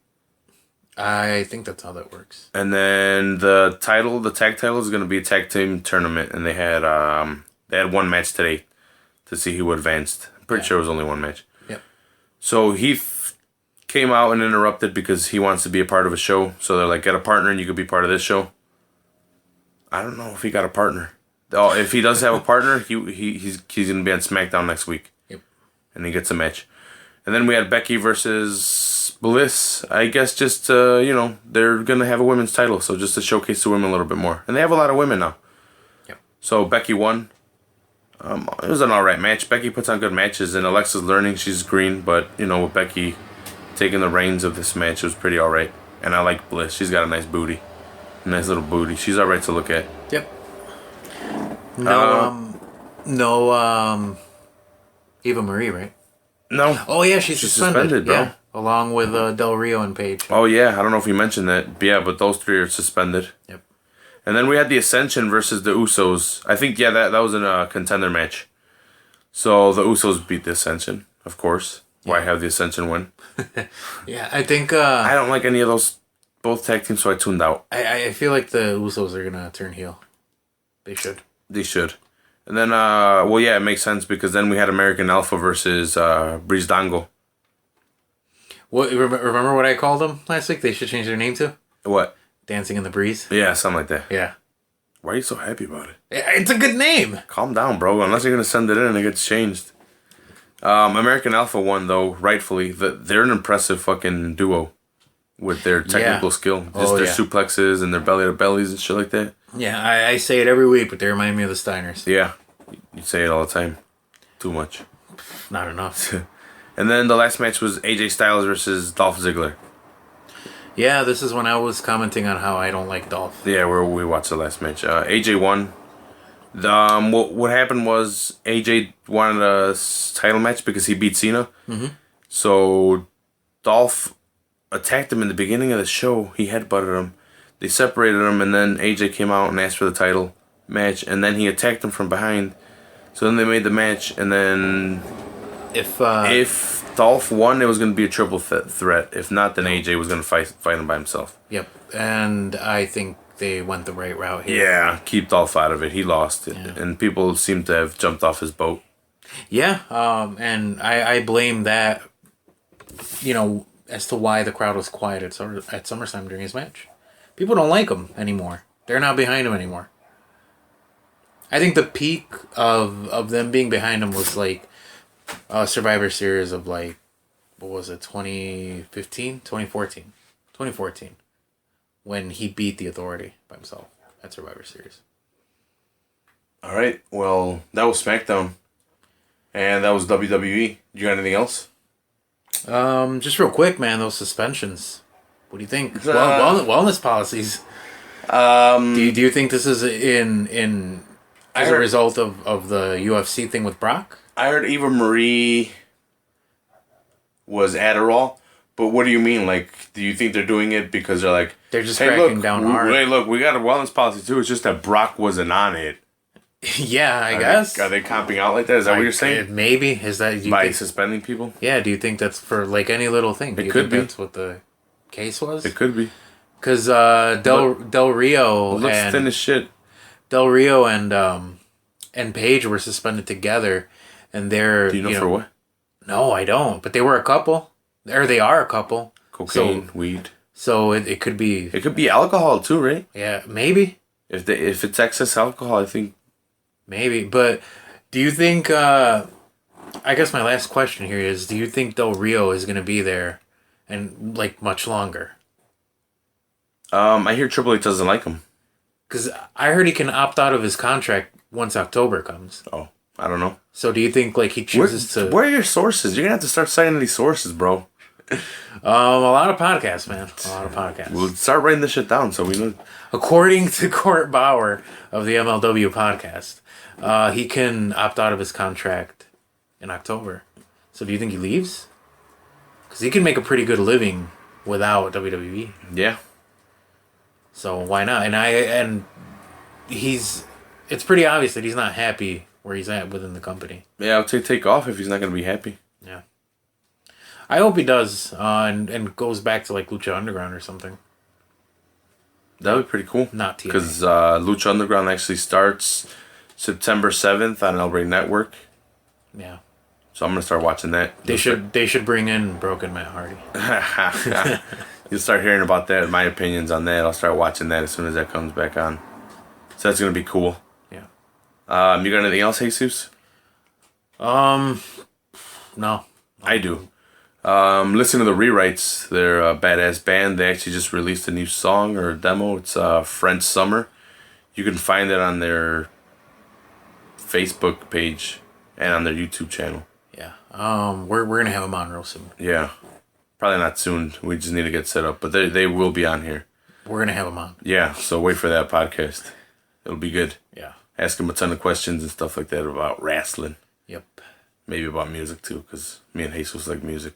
I think that's how that works. And then the tag title is going to be a tag team tournament, and they had one match today to see who advanced. I'm pretty sure it was only one match. Yep. So Heath came out and interrupted because he wants to be a part of a show. So they're like, get a partner and you could be part of this show. I don't know if he got a partner. Oh, if he does have a partner, he's going to be on SmackDown next week. Yep. And he gets a match. And then we had Becky versus Bliss. I guess just, they're going to have a women's title. So just to showcase the women a little bit more. And they have a lot of women now. Yep. So Becky won. It was an alright match. Becky puts on good matches. And Alexa's learning. She's green. But, with Becky taking the reins of this match, it was pretty alright. And I like Bliss. She's got a nice booty. A nice little booty. She's alright to look at. Yep. No, Eva Marie, right? No. Oh, yeah, she's suspended, bro. Yeah, along with Del Rio and Paige. Oh, yeah. I don't know if you mentioned that. But yeah, but those three are suspended. Yep. And then we had the Ascension versus the Usos. I think, that was in a contender match. So the Usos beat the Ascension, of course. Why have the Ascension win? Yeah, I think... I don't like any of those, both tag teams, so I tuned out. I feel like the Usos are going to turn heel. They should. They should. And then, it makes sense because then we had American Alpha versus Breezango. What remember what I called them last week? They should change their name to? What? Dancing in the Breeze? Yeah, something like that. Yeah. Why are you so happy about it? It's a good name. Calm down, bro. Unless you're going to send it in and it gets changed. American Alpha won, though, rightfully. They're an impressive fucking duo with their technical skill. Just their suplexes and their belly-to-bellies and shit like that. Yeah, I say it every week, but they remind me of the Steiners. Yeah. You say it all the time. Too much. Not enough. And then the last match was AJ Styles versus Dolph Ziggler. Yeah, this is when I was commenting on how I don't like Dolph. Yeah, we watched the last match. AJ won. What happened was AJ wanted a title match because he beat Cena. Mm-hmm. So Dolph attacked him in the beginning of the show. He headbutted him. They separated him, and then AJ came out and asked for the title match, and then he attacked him from behind. So then they made the match, and then if Dolph won, it was going to be a triple threat. If not, then AJ was going to fight him by himself. Yep, and I think they went the right route here. Yeah, keep Dolph out of it. He lost it, and people seem to have jumped off his boat. Yeah, and I blame that, as to why the crowd was quiet at SummerSlam during his match. People don't like him anymore. They're not behind him anymore. I think the peak of them being behind him was like a Survivor Series of like, what was it, 2015? 2014. 2014. When he beat the Authority by himself at Survivor Series. All right. Well, that was SmackDown. And that was WWE. You got anything else? Just real quick, man, those suspensions. What do you think? Wellness policies. Do you think this is as a result of the UFC thing with Brock? I heard Eva Marie was Adderall, but what do you mean? Like, do you think they're doing it because they're just cracking down hard? Hey, look, we got a wellness policy too. It's just that Brock wasn't on it. Yeah, I guess. Are they comping out like that? Is that what you're saying? Maybe. Is that by suspending people? Yeah. Do you think that's for like any little thing? It could be. That's what the case was. It could be. Because Del Rio looks thin as shit. Del Rio and Paige were suspended together, and they're... Do you know for what? No, I don't. But they were a couple. Or they are a couple. Cocaine, weed. So it could be... It could be alcohol too, right? Yeah, maybe. If it's excess alcohol, I think... Maybe. But do you think... I guess my last question here is, do you think Del Rio is going to be there and like much longer? I hear Triple H doesn't like him. Because I heard he can opt out of his contract once October comes. Oh, I don't know. So do you think like he chooses to... Where are your sources? You're going to have to start citing these sources, bro. A lot of podcasts, man. A lot of podcasts. We'll start writing this shit down so we know. According to Court Bauer of the MLW podcast, he can opt out of his contract in October. So do you think he leaves? Because he can make a pretty good living without WWE. Yeah. So why not? And it's pretty obvious that he's not happy where he's at within the company. Yeah, I'll take off if he's not going to be happy. Yeah. I hope he does, and goes back to like Lucha Underground or something. That would be pretty cool. Not TNA. Because Lucha Underground actually starts September 7th on El Rey Network. Yeah. So I'm going to start watching that. They should bring in Broken Matt Hardy. You'll start hearing about that, my opinions on that. I'll start watching that as soon as that comes back on. So that's going to be cool. Yeah. You got anything else, Jesus? No. I do. Listen to the Rewrites. They're a badass band. They actually just released a new song or a demo. It's French Summer. You can find it on their Facebook page and on their YouTube channel. Yeah. We're gonna have them on real soon. Yeah. Probably not soon. We just need to get set up. But they will be on here. We're gonna have them on. Yeah. So wait for that podcast. It'll be good. Yeah. Ask them a ton of questions and stuff like that about wrestling. Yep. Maybe about music too, because me and Jesus like music.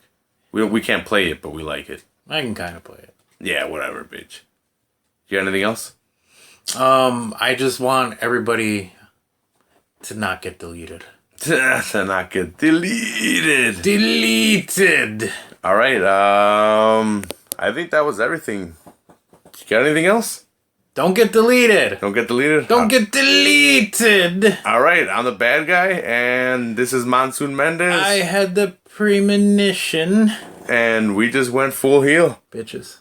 We can't play it, but we like it. I can kind of play it. Yeah, whatever, bitch. You got anything else? I just want everybody to not get deleted. To not get deleted. Deleted. All right. I think that was everything. You got anything else? Don't get deleted. Don't get deleted? Don't get deleted. All right. I'm the bad guy, and this is Monsoon Mendez. I had the premonition. And we just went full heel. Bitches.